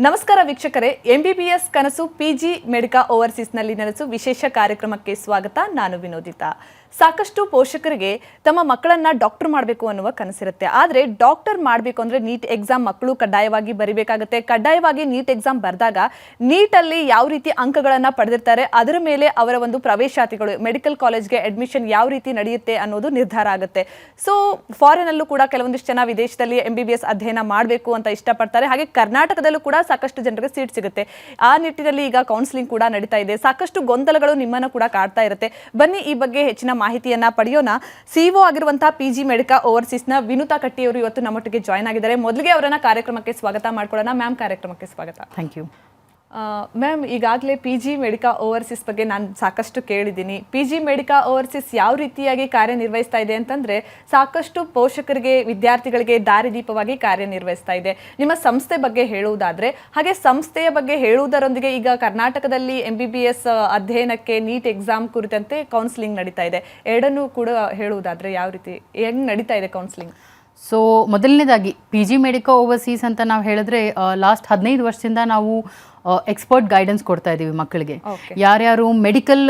ನಮಸ್ಕಾರ ವೀಕ್ಷಕರೇ, MBBS ಕನಸು PG ಮೆಡಿಕಾ ಓವರ್ಸೀಸ್ನಲ್ಲಿ ನಡೆಸು ವಿಶೇಷ ಕಾರ್ಯಕ್ರಮಕ್ಕೆ ಸ್ವಾಗತ. ನಾನು ವಿನೋದಿತಾ. ಸಾಕಷ್ಟು ಪೋಷಕರಿಗೆ ತಮ್ಮ ಮಕ್ಕಳನ್ನ ಡಾಕ್ಟರ್ ಮಾಡಬೇಕು ಅನ್ನುವ ಕನಸಿರುತ್ತೆ. ಆದರೆ ಡಾಕ್ಟರ್ ಮಾಡಬೇಕು ಅಂದರೆ ನೀಟ್ ಎಕ್ಸಾಮ್ ಮಕ್ಕಳು ಕಡ್ಡಾಯವಾಗಿ ಬರೀಬೇಕಾಗುತ್ತೆ. ಕಡ್ಡಾಯವಾಗಿ ನೀಟ್ ಎಕ್ಸಾಮ್ ಬರೆದಾಗ ನೀಟಲ್ಲಿ ಯಾವ ರೀತಿ ಅಂಕಗಳನ್ನು ಪಡೆದಿರ್ತಾರೆ ಅದರ ಮೇಲೆ ಅವರ ಒಂದು ಪ್ರವೇಶಾತಿಗಳು ಮೆಡಿಕಲ್ ಕಾಲೇಜ್ಗೆ ಅಡ್ಮಿಷನ್ ಯಾವ ರೀತಿ ನಡೆಯುತ್ತೆ ಅನ್ನೋದು ನಿರ್ಧಾರ ಆಗುತ್ತೆ. ಸೊ ಫಾರಿನಲ್ಲೂ ಕೂಡ ಕೆಲವೊಂದಿಷ್ಟು ಜನ ವಿದೇಶದಲ್ಲಿ MBBS ಅಧ್ಯಯನ ಮಾಡಬೇಕು ಅಂತ ಇಷ್ಟಪಡ್ತಾರೆ. ಹಾಗೆ ಕರ್ನಾಟಕದಲ್ಲೂ ಕೂಡ ಸಾಕಷ್ಟು ಜನರಿಗೆ ಸೀಟ್ ಸಿಗುತ್ತೆ. ಆ ನಿಟ್ಟಿನಲ್ಲಿ ಈಗ ಕೌನ್ಸಿಲಿಂಗ್ ಕೂಡ ನಡೀತಾ ಇದೆ. ಸಾಕಷ್ಟು ಗೊಂದಲಗಳು ನಿಮ್ಮನ್ನು ಕೂಡ ಕಾಡ್ತಾ ಇರುತ್ತೆ. ಬನ್ನಿ ಈ ಬಗ್ಗೆ ಹೆಚ್ಚಿನ ಮಾಹಿತಿಯನ್ನ ಪಡೆಯೋಣ. ಸಿಇಒ ಆಗಿರುವಂತಹ PG ಮೆಡಿಕಾ ಓವರ್ಸೀಸ್ನ ವಿನುತಾ ಕಟ್ಟಿಯವರು ಇವತ್ತು ನಮ್ಮೊಟ್ಟಿಗೆ ಜಾಯ್ನ್ ಆಗಿದ್ದಾರೆ. ಮೊದಲಿಗೆ ಅವರನ್ನ ಕಾರ್ಯಕ್ರಮಕ್ಕೆ ಸ್ವಾಗತ ಮಾಡ್ಕೊಳ್ಳೋಣ. ಮ್ಯಾಮ್, ಕಾರ್ಯಕ್ರಮಕ್ಕೆ ಸ್ವಾಗತ. Thank you. ಮ್ಯಾಮ್, ಈಗಾಗಲೇ PG ಮೆಡಿಕಾ ಓವರ್ಸೀಸ್ ಬಗ್ಗೆ ನಾನು ಸಾಕಷ್ಟು ಕೇಳಿದ್ದೀನಿ. PG ಮೆಡಿಕಾ ಓವರ್ಸೀಸ್ ಯಾವ ರೀತಿಯಾಗಿ ಕಾರ್ಯನಿರ್ವಹಿಸ್ತಾ ಇದೆ ಅಂತಂದರೆ ಸಾಕಷ್ಟು ಪೋಷಕರಿಗೆ, ವಿದ್ಯಾರ್ಥಿಗಳಿಗೆ ದಾರಿದೀಪವಾಗಿ ಕಾರ್ಯನಿರ್ವಹಿಸ್ತಾ ಇದೆ. ನಿಮ್ಮ ಸಂಸ್ಥೆ ಬಗ್ಗೆ ಹೇಳುವುದಾದರೆ, ಹಾಗೆ ಸಂಸ್ಥೆಯ ಬಗ್ಗೆ ಹೇಳುವುದರೊಂದಿಗೆ ಈಗ ಕರ್ನಾಟಕದಲ್ಲಿ MBBS ಅಧ್ಯಯನಕ್ಕೆ ನೀಟ್ ಎಕ್ಸಾಮ್ ಕುರಿತಂತೆ ಕೌನ್ಸಿಲಿಂಗ್ ನಡೀತಾ ಇದೆ. ಎರಡನ್ನೂ ಕೂಡ ಹೇಳುವುದಾದರೆ ಯಾವ ರೀತಿ ಹೆಂಗೆ ನಡೀತಾ ಇದೆ ಕೌನ್ಸಿಲಿಂಗ್? ಸೊ ಮೊದಲನೇದಾಗಿ PG ಮೆಡಿಕಾ ಓವರ್ಸೀಸ್ ಅಂತ ನಾವು ಹೇಳಿದ್ರೆ ಲಾಸ್ಟ್ 15 ವರ್ಷದಿಂದ ನಾವು ಎಕ್ಸ್ಪರ್ಟ್ ಗೈಡೆನ್ಸ್ ಕೊಡ್ತಾ ಇದ್ದೀವಿ ಮಕ್ಕಳಿಗೆ. ಯಾರ್ಯಾರು ಮೆಡಿಕಲ್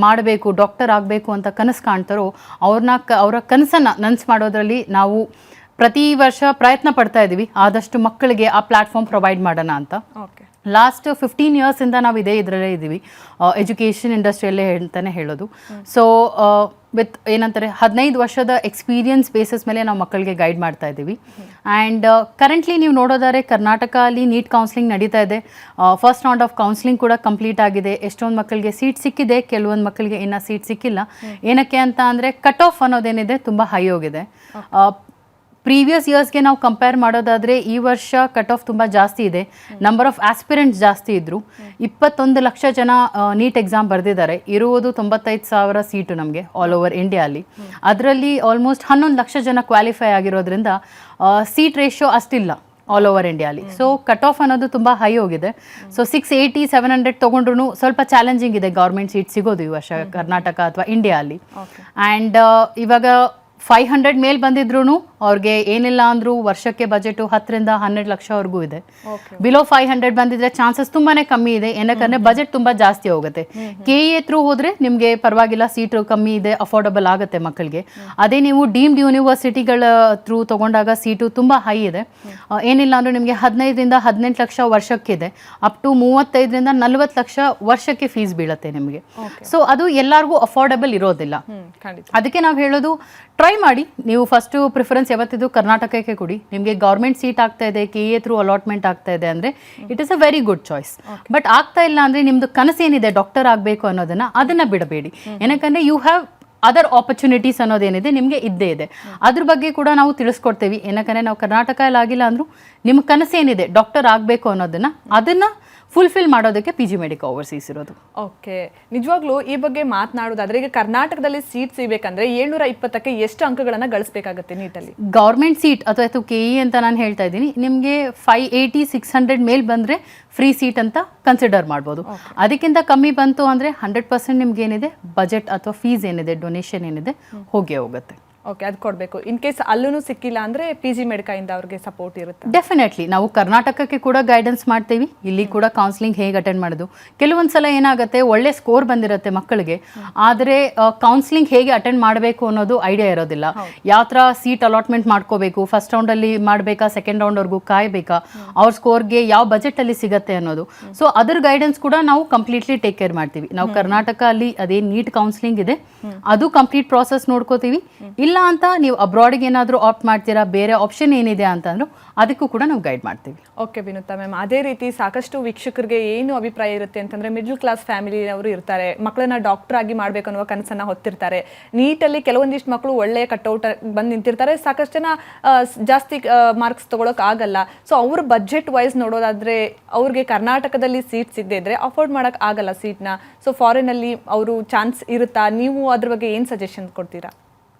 ಮಾಡಬೇಕು, ಡಾಕ್ಟರ್ ಆಗಬೇಕು ಅಂತ ಕನಸು ಕಾಣ್ತಾರೋ ಅವರ ಕನಸನ್ನು ನನಸು ಮಾಡೋದ್ರಲ್ಲಿ ನಾವು ಪ್ರತಿ ವರ್ಷ ಪ್ರಯತ್ನ ಪಡ್ತಾ ಇದ್ದೀವಿ. ಆದಷ್ಟು ಮಕ್ಕಳಿಗೆ ಆ ಪ್ಲ್ಯಾಟ್ಫಾರ್ಮ್ ಪ್ರೊವೈಡ್ ಮಾಡೋಣ ಅಂತ. ಲಾಸ್ಟ್ 15 ಇಯರ್ಸಿಂದ ನಾವು ಇದರಲ್ಲೇ ಇದ್ದೀವಿ, ಎಜುಕೇಷನ್ ಇಂಡಸ್ಟ್ರಿಯಲ್ಲೇ ಅಂತಲೇ ಹೇಳೋದು. ಸೊ ವಿತ್ ಏನಂತಾರೆ 15 ವರ್ಷದ ಎಕ್ಸ್ಪೀರಿಯನ್ಸ್ ಬೇಸಿಸ್ ಮೇಲೆ ನಾವು ಮಕ್ಕಳಿಗೆ ಗೈಡ್ ಮಾಡ್ತಾ ಇದ್ದೀವಿ. ಆ್ಯಂಡ್ ಕರೆಂಟ್ಲಿ ನೀವು ನೋಡೋದಾದ್ರೆ ಕರ್ನಾಟಕದಲ್ಲಿ ನೀಟ್ ಕೌನ್ಸಿಲಿಂಗ್ ನಡೀತಾ ಇದೆ. ಫಸ್ಟ್ ರೌಂಡ್ ಆಫ್ ಕೌನ್ಸಿಲಿಂಗ್ ಕೂಡ ಕಂಪ್ಲೀಟ್ ಆಗಿದೆ. ಎಷ್ಟೊಂದು ಮಕ್ಕಳಿಗೆ ಸೀಟ್ ಸಿಕ್ಕಿದೆ, ಕೆಲವೊಂದು ಮಕ್ಕಳಿಗೆ ಇನ್ನೂ ಸೀಟ್ ಸಿಕ್ಕಿಲ್ಲ. ಏನಕ್ಕೆ ಅಂತ ಅಂದರೆ ಕಟ್ ಆಫ್ ಅನ್ನೋದೇನಿದೆ ತುಂಬ ಹೈ ಹೋಗಿದೆ. ಪ್ರೀವಿಯಸ್ ಇಯರ್ಸ್ಗೆ ನಾವು ಕಂಪೇರ್ ಮಾಡೋದಾದರೆ ಈ ವರ್ಷ ಕಟ್ ಆಫ್ ತುಂಬ ಜಾಸ್ತಿ ಇದೆ. ನಂಬರ್ ಆಫ್ ಆಸ್ಪಿರೆಂಟ್ಸ್ ಜಾಸ್ತಿ ಇದ್ದರು. 21 ಲಕ್ಷ ಜನ ನೀಟ್ ಎಕ್ಸಾಮ್ ಬರೆದಿದ್ದಾರೆ. ಇರುವುದು 95,000 ಸೀಟು ನಮಗೆ ಆಲ್ ಓವರ್ ಇಂಡಿಯಾಲಿ. ಅದರಲ್ಲಿ ಆಲ್ಮೋಸ್ಟ್ 11 ಲಕ್ಷ ಜನ ಕ್ವಾಲಿಫೈ ಆಗಿರೋದ್ರಿಂದ ಸೀಟ್ ರೇಷಿಯೋ ಅಷ್ಟಿಲ್ಲ ಆಲ್ ಓವರ್ ಇಂಡಿಯಾಲಿ. ಸೊ ಕಟ್ ಆಫ್ ಅನ್ನೋದು ತುಂಬ ಹೈ ಹೋಗಿದೆ. ಸೊ 680, 700 ತೊಗೊಂಡ್ರು ಸ್ವಲ್ಪ ಚಾಲೆಂಜಿಂಗ್ ಇದೆ ಗೌರ್ಮೆಂಟ್ ಸೀಟ್ ಸಿಗೋದು ಈ ವರ್ಷ ಕರ್ನಾಟಕ ಅಥವಾ ಇಂಡಿಯಾಲಿ. ಆ್ಯಂಡ್ ಇವಾಗ 500 ಮೇಲೆ ಬಂದಿದ್ರು ಅವ್ರಿಗೆ ಏನಿಲ್ಲ ಅಂದರೂ ವರ್ಷಕ್ಕೆ ಬಜೆಟು 10ರಿಂದ 12 ಲಕ್ಷವರೆಗೂ ಇದೆ. ಬಿಲೋ 500 ಬಂದಿದ್ರೆ ಚಾನ್ಸಸ್ ತುಂಬಾ ಕಮ್ಮಿ ಇದೆ. ಏನಕ್ಕಂದರೆ ಬಜೆಟ್ ತುಂಬ ಜಾಸ್ತಿ ಹೋಗುತ್ತೆ. KE ಥ್ರೂ ಹೋದರೆ ನಿಮಗೆ ಪರವಾಗಿಲ್ಲ, ಸೀಟು ಕಮ್ಮಿ ಇದೆ, ಅಫೋರ್ಡಬಲ್ ಆಗುತ್ತೆ ಮಕ್ಕಳಿಗೆ. ಅದೇ ನೀವು ಡೀಮ್ಡ್ ಯೂನಿವರ್ಸಿಟಿಗಳ ಥ್ರೂ ತೊಗೊಂಡಾಗ ಸೀಟು ತುಂಬ ಹೈ ಇದೆ. ಏನಿಲ್ಲ ಅಂದರೂ ನಿಮಗೆ 15ರಿಂದ 18 ಲಕ್ಷ ವರ್ಷಕ್ಕಿದೆ. ಅಪ್ ಟು 35ರಿಂದ 40 ಲಕ್ಷ ವರ್ಷಕ್ಕೆ ಫೀಸ್ ಬೀಳುತ್ತೆ ನಿಮಗೆ. ಸೊ ಅದು ಎಲ್ಲರಿಗೂ ಅಫೋರ್ಡಬಲ್ ಇರೋದಿಲ್ಲ. ಅದಕ್ಕೆ ನಾವು ಹೇಳೋದು, ಟ್ರೈ ಮಾಡಿ. ನೀವು ಫಸ್ಟು ಪ್ರಿಫರೆನ್ಸ್ ಯಾವತ್ತಿದ್ದು ಕರ್ನಾಟಕಕ್ಕೆ ಕೊಡಿ. ನಿಮಗೆ ಗೌರ್ಮೆಂಟ್ ಸೀಟ್ ಆಗ್ತಾ ಇದೆ, KE ಥ್ರೂ ಅಲಾಟ್ಮೆಂಟ್ ಆಗ್ತಾ ಇದೆ ಅಂದರೆ it is a very good choice. But ಆಗ್ತಾ ಇಲ್ಲ ಅಂದರೆ ನಿಮ್ಮದು ಕನಸೇನಿದೆ ಡಾಕ್ಟರ್ ಆಗಬೇಕು ಅದನ್ನು ಬಿಡಬೇಡಿ. ಏನಕ್ಕಂದರೆ ಯು ಹ್ಯಾವ್ ಅದರ್ ಆಪರ್ಚುನಿಟೀಸ್ ಅನ್ನೋದೇನಿದೆ ನಿಮಗೆ ಇದ್ದೇ ಇದೆ. ಅದ್ರ ಬಗ್ಗೆ ಕೂಡ ನಾವು ತಿಳಿಸ್ಕೊಡ್ತೇವೆ. ಏನಕ್ಕಂದರೆ ನಾವು ಕರ್ನಾಟಕದಲ್ಲಿ ಆಗಿಲ್ಲ ಅಂದರೂ ನಿಮ್ಮ ಕನಸೇನಿದೆ ಡಾಕ್ಟರ್ ಆಗಬೇಕು ಅದನ್ನು ಫುಲ್ಫಿಲ್ ಮಾಡೋದಕ್ಕೆ PG ಮೆಡಿಕಾ ಓವರ್ಸೀಸ್ ಇರೋದು. ಓಕೆ, ನಿಜವಾಗ್ಲೂ ಈ ಬಗ್ಗೆ ಮಾತನಾಡೋದಾದ್ರೆ ಈಗ ಕರ್ನಾಟಕದಲ್ಲಿ ಸೀಟ್ ಸಿಗಬೇಕಂದ್ರೆ 720ಕ್ಕೆ ಎಷ್ಟು ಅಂಕಗಳನ್ನು ಗಳಿಸಬೇಕಾಗುತ್ತೆ ನೀಟಲ್ಲಿ? ಗೌರ್ಮೆಂಟ್ ಸೀಟ್ ಅಥವಾ KE ಅಂತ ನಾನು ಹೇಳ್ತಾ ಇದ್ದೀನಿ, ನಿಮಗೆ 580, 600 ಮೇಲೆ ಬಂದರೆ ಫ್ರೀ ಸೀಟ್ ಅಂತ ಕನ್ಸಿಡರ್ ಮಾಡ್ಬೋದು. ಅದಕ್ಕಿಂತ ಕಮ್ಮಿ ಬಂತು ಅಂದರೆ 100% ನಿಮ್ಗೇನಿದೆ ಬಜೆಟ್ ಅಥವಾ ಫೀಸ್ ಏನಿದೆ, ಡೊನೇಷನ್ ಏನಿದೆ ಹೋಗುತ್ತೆ. ಓಕೆ, ಅದು ಕೊಡಬೇಕು. ಇನ್ ಕೇಸ್ ಅಲ್ಲೂ ಸಿಕ್ಕಿಲ್ಲ ಅಂದರೆ PG ಮೆಡಿಕಾ ಇಂದ ಅವ್ರಿಗೆ ಸಪೋರ್ಟ್ ಇರುತ್ತೆ. ಡೆಫಿನೆಟ್ಲಿ ನಾವು ಕರ್ನಾಟಕಕ್ಕೆ ಕೂಡ ಗೈಡೆನ್ಸ್ ಮಾಡ್ತೀವಿ. ಇಲ್ಲಿ ಕೂಡ ಕೌನ್ಸಿಲಿಂಗ್ ಹೇಗೆ ಅಟೆಂಡ್ ಮಾಡೋದು. ಕೆಲವೊಂದು ಸಲ ಏನಾಗುತ್ತೆ, ಒಳ್ಳೆ ಸ್ಕೋರ್ ಬಂದಿರುತ್ತೆ ಮಕ್ಕಳಿಗೆ, ಆದರೆ ಕೌನ್ಸಿಲಿಂಗ್ ಹೇಗೆ ಅಟೆಂಡ್ ಮಾಡಬೇಕು ಅನ್ನೋದು ಐಡಿಯಾ ಇರೋದಿಲ್ಲ. ಯಾವ ಥರ ಸೀಟ್ ಅಲಾಟ್ಮೆಂಟ್ ಮಾಡ್ಕೋಬೇಕು, ಫಸ್ಟ್ ರೌಂಡಲ್ಲಿ ಮಾಡಬೇಕಾ, ಸೆಕೆಂಡ್ ರೌಂಡ್ವರೆಗೂ ಕಾಯಬೇಕಾ, ಅವ್ರ ಸ್ಕೋರ್ಗೆ ಯಾವ ಬಜೆಟಲ್ಲಿ ಸಿಗುತ್ತೆ ಅನ್ನೋದು. ಸೊ ಅದರ ಗೈಡೆನ್ಸ್ ಕೂಡ ನಾವು ಕಂಪ್ಲೀಟ್ಲಿ ಟೇಕ್ ಕೇರ್ ಮಾಡ್ತೀವಿ. ನಾವು ಕರ್ನಾಟಕ ಅಲ್ಲಿ ಅದೇ ನೀಟ್ ಕೌನ್ಸಿಲಿಂಗ್ ಇದೆ, ಅದು ಕಂಪ್ಲೀಟ್ ಪ್ರಾಸೆಸ್ ನೋಡ್ಕೋತೀವಿ. ಇಲ್ಲ ಅಂತ ನೀವು ಅಬ್ರಾಡಿಗೆ ಏನಾದರೂ ಆಪ್ಟ್ ಮಾಡ್ತೀರಾ, ಬೇರೆ ಆಪ್ಷನ್ ಏನಿದೆ ಅಂತಂದ್ರೂ ಅದಕ್ಕೂ ಕೂಡ ನಾವು ಗೈಡ್ ಮಾಡ್ತೀವಿ. ಓಕೆ ವಿನುತಾ ಮ್ಯಾಮ್, ಅದೇ ರೀತಿ ಸಾಕಷ್ಟು ವೀಕ್ಷಕರಿಗೆ ಏನು ಅಭಿಪ್ರಾಯ ಇರುತ್ತೆ ಅಂತಂದರೆ, ಮಿಡ್ಲ್ ಕ್ಲಾಸ್ ಫ್ಯಾಮಿಲಿ ಅವರು ಇರ್ತಾರೆ, ಮಕ್ಕಳನ್ನ ಡಾಕ್ಟರ್ ಆಗಿ ಮಾಡಬೇಕು ಅನ್ನುವ ಕನಸನ್ನು ಹೊತ್ತಿರ್ತಾರೆ. ನೀಟಲ್ಲಿ ಕೆಲವೊಂದಿಷ್ಟು ಮಕ್ಕಳು ಒಳ್ಳೆಯ ಕಟ್ಔಟ್ ಬಂದು ನಿಂತಿರ್ತಾರೆ, ಸಾಕಷ್ಟು ಜನ ಜಾಸ್ತಿ ಮಾರ್ಕ್ಸ್ ತೊಗೊಳಕ್ಕೆ ಆಗಲ್ಲ. ಸೊ ಅವ್ರ ಬಜೆಟ್ ವೈಸ್ ನೋಡೋದಾದರೆ ಅವ್ರಿಗೆ ಕರ್ನಾಟಕದಲ್ಲಿ ಸೀಟ್ ಸಿಗದೇ ಇದ್ದರೆ ಅಫೋರ್ಡ್ ಮಾಡೋಕ್ಕೆ ಆಗಲ್ಲ ಸೀಟ್ನ. ಸೊ ಫಾರಿನಲ್ಲಿ ಅವರು ಚಾನ್ಸ್ ಇರುತ್ತಾ? ನೀವು ಅದ್ರ ಬಗ್ಗೆ ಏನು ಸಜೆಷನ್ ಕೊಡ್ತೀರಾ?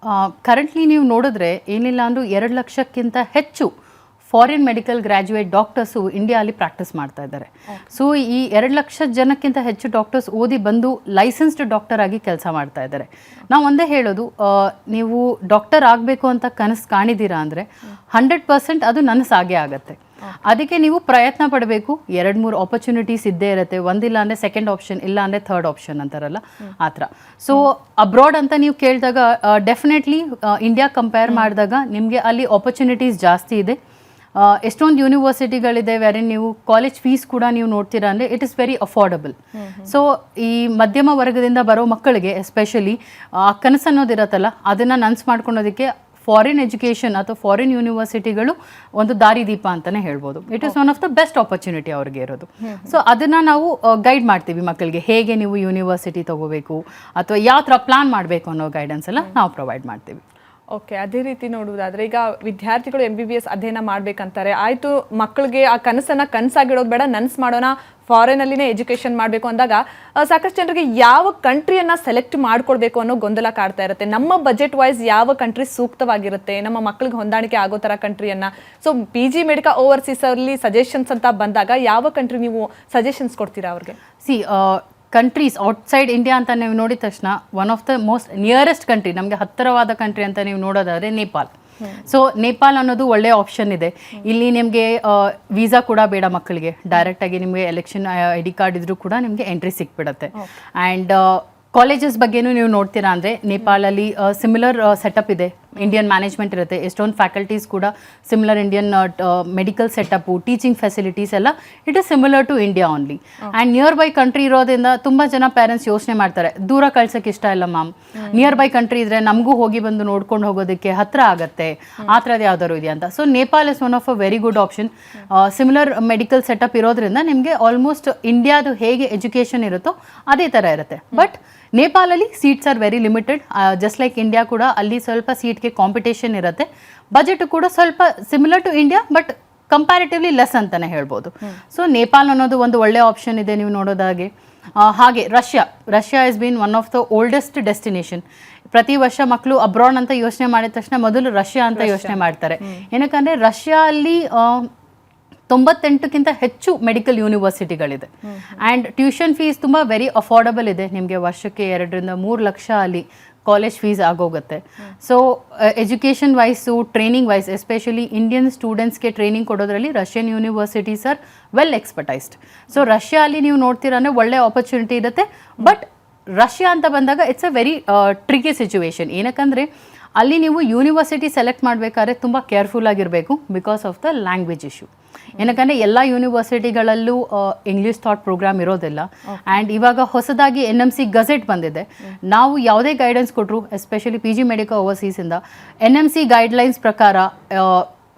ಕರೆಂಟ್ಲಿ ನೀವು ನೋಡಿದ್ರೆ ಏನಿಲ್ಲ ಅಂದರೂ 2 ಲಕ್ಷಕ್ಕಿಂತ ಹೆಚ್ಚು ಫಾರಿನ್ ಮೆಡಿಕಲ್ ಗ್ರ್ಯಾಜುಯೇಟ್ ಡಾಕ್ಟರ್ಸು ಇಂಡಿಯಾಲಿ ಪ್ರಾಕ್ಟೀಸ್ ಮಾಡ್ತಾ ಇದ್ದಾರೆ. ಸೊ ಈ 2 ಲಕ್ಷ ಜನಕ್ಕಿಂತ ಹೆಚ್ಚು ಡಾಕ್ಟರ್ಸ್ ಓದಿ ಬಂದು ಲೈಸೆನ್ಸ್ಡ್ ಡಾಕ್ಟರ್ ಆಗಿ ಕೆಲಸ ಮಾಡ್ತಾ ಇದ್ದಾರೆ. ನಾವು ಒಂದೇ ಹೇಳೋದು, ನೀವು ಡಾಕ್ಟರ್ ಆಗಬೇಕು ಅಂತ ಕನಸು ಕಾಣಿದ್ದೀರಾ ಅಂದರೆ 100% ಅದು ನನಸಾಗೇ ಆಗುತ್ತೆ. ಅದಕ್ಕೆ ನೀವು ಪ್ರಯತ್ನ ಪಡಬೇಕು. 2-3 ಆಪರ್ಚುನಿಟೀಸ್ ಇದ್ದೇ ಇರುತ್ತೆ. ಒಂದಿಲ್ಲ ಅಂದರೆ ಸೆಕೆಂಡ್ ಆಪ್ಷನ್, ಇಲ್ಲ ಅಂದರೆ ಥರ್ಡ್ ಆಪ್ಷನ್ ಅಂತಾರಲ್ಲ ಆ ಥರ. ಸೊ ಅಬ್ರಾಡ್ ಅಂತ ನೀವು ಕೇಳಿದಾಗ ಡೆಫಿನೆಟ್ಲಿ ಇಂಡಿಯಾ ಕಂಪೇರ್ ಮಾಡಿದಾಗ ನಿಮಗೆ ಅಲ್ಲಿ ಆಪರ್ಚುನಿಟೀಸ್ ಜಾಸ್ತಿ ಇದೆ. ಎಷ್ಟೊಂದು ಯೂನಿವರ್ಸಿಟಿಗಳಿದೆ ವೆರಿನ್ ನೀವು ಕಾಲೇಜ್ ಫೀಸ್ ಕೂಡ ನೀವು ನೋಡ್ತೀರಾ ಅಂದರೆ it is very affordable. So ಈ ಮಧ್ಯಮ ವರ್ಗದಿಂದ ಬರೋ ಮಕ್ಕಳಿಗೆ ಎಸ್ಪೆಷಲಿ ಕನಸು ಅನ್ನೋದಿರತ್ತಲ್ಲ, ಅದನ್ನು ನನ್ಸು ಮಾಡ್ಕೊಳೋದಕ್ಕೆ ಫಾರಿನ್ ಎಜುಕೇಷನ್ ಅಥವಾ ಫಾರಿನ್ ಯೂನಿವರ್ಸಿಟಿಗಳು ಒಂದು ದಾರಿದೀಪ ಅಂತಲೇ ಹೇಳ್ಬೋದು. It is one of the best opportunity ಅವ್ರಿಗೆ ಇರೋದು. ಸೊ ಅದನ್ನು ನಾವು ಗೈಡ್ ಮಾಡ್ತೀವಿ ಮಕ್ಕಳಿಗೆ, ಹೇಗೆ ನೀವು ಯೂನಿವರ್ಸಿಟಿ ತಗೋಬೇಕು ಅಥವಾ ಯಾವ ಥರ ಪ್ಲಾನ್ ಮಾಡಬೇಕು ಅನ್ನೋ ಗೈಡೆನ್ಸ್ ಎಲ್ಲ ನಾವು ಪ್ರೊವೈಡ್ ಮಾಡ್ತೀವಿ. ಓಕೆ, ಅದೇ ರೀತಿ ನೋಡುವುದಾದ್ರೆ ಈಗ ವಿದ್ಯಾರ್ಥಿಗಳು MBBS ಅಧ್ಯಯನ ಮಾಡ್ಬೇಕಂತಾರೆ, ಆಯ್ತು ಮಕ್ಕಳಿಗೆ ಆ ಕನಸಾಗಿಡೋದು ಬೇಡ, ನನ್ಸ್ ಮಾಡೋಣ, ಫಾರಿನಲ್ಲಿನೇ ಎಜುಕೇಷನ್ ಮಾಡಬೇಕು ಅಂದಾಗ ಸಾಕಷ್ಟು ಜನರಿಗೆ ಯಾವ ಕಂಟ್ರಿಯನ್ನು ಸೆಲೆಕ್ಟ್ ಮಾಡ್ಕೊಳ್ಬೇಕು ಅನ್ನೋ ಗೊಂದಲ ಕಾಡ್ತಾ ಇರುತ್ತೆ. ನಮ್ಮ ಬಜೆಟ್ ವೈಸ್ ಯಾವ ಕಂಟ್ರಿ ಸೂಕ್ತವಾಗಿರುತ್ತೆ, ನಮ್ಮ ಮಕ್ಕಳಿಗೆ ಹೊಂದಾಣಿಕೆ ಆಗೋ ಥರ ಕಂಟ್ರಿಯನ್ನು. ಸೊ PG ಮೆಡಿಕಾ ಓವರ್ಸೀಸ್ ಅಲ್ಲಿ ಸಜೆಷನ್ಸ್ ಅಂತ ಬಂದಾಗ ಯಾವ ಕಂಟ್ರಿ ನೀವು ಸಜೆಷನ್ಸ್ ಕೊಡ್ತೀರಾ ಅವ್ರಿಗೆ? ಕಂಟ್ರೀಸ್ ಔಟ್ಸೈಡ್ ಇಂಡಿಯಾ ಅಂತ ನೀವು ನೋಡಿದ ತಕ್ಷಣ one of the most nearest country, ನಮಗೆ ಹತ್ತಿರವಾದ ಕಂಟ್ರಿ ಅಂತ ನೀವು ನೋಡೋದಾದರೆ ನೇಪಾಲ್. ಸೊ ನೇಪಾಲ್ ಅನ್ನೋದು ಒಳ್ಳೆಯ ಆಪ್ಷನ್ ಇದೆ. ಇಲ್ಲಿ ನಿಮಗೆ ವೀಸಾ ಕೂಡ ಬೇಡ ಮಕ್ಕಳಿಗೆ, ಡೈರೆಕ್ಟಾಗಿ ನಿಮಗೆ ಎಲೆಕ್ಷನ್ ID ಕಾರ್ಡ್ ಇದ್ರೂ ಕೂಡ ನಿಮಗೆ ಎಂಟ್ರಿ ಸಿಕ್ಬಿಡುತ್ತೆ. ಆ್ಯಂಡ್ ಕಾಲೇಜಸ್ ಬಗ್ಗೆನೂ ನೀವು ನೋಡ್ತೀರಾ ಅಂದರೆ ನೇಪಾಳಲ್ಲಿ ಸಿಮಿಲರ್ ಸೆಟಪ್ ಇದೆ, ಇಂಡಿಯನ್ ಮ್ಯಾನೇಜ್ಮೆಂಟ್ ಇರುತ್ತೆ, ಎಷ್ಟೊಂದು ಫ್ಯಾಕಲ್ಟೀಸ್ ಕೂಡ similar Indian medical setup, teaching facilities ಎಲ್ಲ it is similar to India only. And nearby country ಇರೋದ್ರಿಂದ ತುಂಬ ಜನ ಪೇರೆಂಟ್ಸ್ ಯೋಚನೆ ಮಾಡ್ತಾರೆ, ದೂರ ಕಳ್ಸೋಕ್ಕೆ ಇಷ್ಟ ಇಲ್ಲ ಮ್ಯಾಮ್, ನಿಯರ್ ಬೈ ಕಂಟ್ರಿ ಇದ್ರೆ ನಮಗೂ ಹೋಗಿ ಬಂದು ನೋಡ್ಕೊಂಡು ಹೋಗೋದಕ್ಕೆ ಹತ್ತಿರ ಆಗುತ್ತೆ, ಆ ಥರದ್ದು ಯಾವ್ದಾದ್ರು ಇದೆಯಾ ಅಂತ. So Nepal is one of a very good option. Similar medical setup ಇರೋದ್ರಿಂದ ನಿಮಗೆ ಆಲ್ಮೋಸ್ಟ್ ಇಂಡಿಯಾದು ಹೇಗೆ ಎಜುಕೇಷನ್ ಇರುತ್ತೋ ಅದೇ ಥರ ಇರುತ್ತೆ. ಬಟ್ ನೇಪಾಳಲ್ಲಿ seats are very limited, just like India ಕೂಡ ಅಲ್ಲಿ ಸ್ವಲ್ಪ ಸೀಟ್ಗೆ ಕಾಂಪಿಟೇಷನ್ ಇರುತ್ತೆ. ಬಜೆಟ್ ಕೂಡ ಸ್ವಲ್ಪ similar to India but comparatively less ಅಂತಲೇ ಹೇಳ್ಬೋದು. ಸೊ ನೇಪಾಲ್ ಅನ್ನೋದು ಒಂದು ಒಳ್ಳೆ ಆಪ್ಷನ್ ಇದೆ ನೀವು ನೋಡೋದಾಗೆ. ಹಾಗೆ Russia is been one of the oldest destination. ಪ್ರತಿ ವರ್ಷ ಮಕ್ಕಳು ಅಬ್ರಾಡ್ ಅಂತ ಯೋಚನೆ ಮಾಡಿದ ತಕ್ಷಣ ಮೊದಲು ರಷ್ಯಾ ಅಂತ ಯೋಚನೆ ಮಾಡ್ತಾರೆ. ಏನಕ್ಕಂದರೆ ರಷ್ಯಾ ಅಲ್ಲಿ 98ಕ್ಕಿಂತ ಹೆಚ್ಚು ಮೆಡಿಕಲ್ ಯೂನಿವರ್ಸಿಟಿಗಳಿದೆ. ಆ್ಯಂಡ್ ಟ್ಯೂಷನ್ ಫೀಸ್ ತುಂಬ ವೆರಿ ಅಫೋರ್ಡಬಲ್ ಇದೆ. ನಿಮಗೆ ವರ್ಷಕ್ಕೆ 2-3 ಲಕ್ಷ ಅಲ್ಲಿ ಕಾಲೇಜ್ ಫೀಸ್ ಆಗೋಗುತ್ತೆ. So education wise, training wise, especially Indian ಸ್ಟೂಡೆಂಟ್ಸ್ಗೆ ಟ್ರೈನಿಂಗ್ ಕೊಡೋದ್ರಲ್ಲಿ Russian universities are well expertised. So Russia ಅಲ್ಲಿ ನೀವು ನೋಡ್ತೀರಾ ಅಂದರೆ ಒಳ್ಳೆ ಆಪರ್ಚುನಿಟಿ ಇರುತ್ತೆ. ಬಟ್ ರಷ್ಯಾ ಅಂತ ಬಂದಾಗ it's a very tricky situation. ಏನಕ್ಕಂದರೆ ಅಲ್ಲಿ ನೀವು ಯೂನಿವರ್ಸಿಟಿ ಸೆಲೆಕ್ಟ್ ಮಾಡಬೇಕಾದ್ರೆ ತುಂಬ ಕೇರ್ಫುಲ್ ಆಗಿರಬೇಕು because of the language issue. ಏನಕ್ಕಂದರೆ ಎಲ್ಲ ಯೂನಿವರ್ಸಿಟಿಗಳಲ್ಲೂ ಇಂಗ್ಲೀಷ್ ಥಾಟ್ ಪ್ರೋಗ್ರಾಮ್ ಇರೋದಿಲ್ಲ. ಆ್ಯಂಡ್ ಇವಾಗ ಹೊಸದಾಗಿ NMC ಗಜೆಟ್ ಬಂದಿದೆ. ನಾವು ಯಾವುದೇ ಗೈಡೆನ್ಸ್ ಕೊಟ್ಟರು, ಎಸ್ಪೆಷಲಿ PG ಮೆಡಿಕಲ್ ಓವರ್ಸೀಸಿಂದ NMC ಗೈಡ್ಲೈನ್ಸ್ ಪ್ರಕಾರ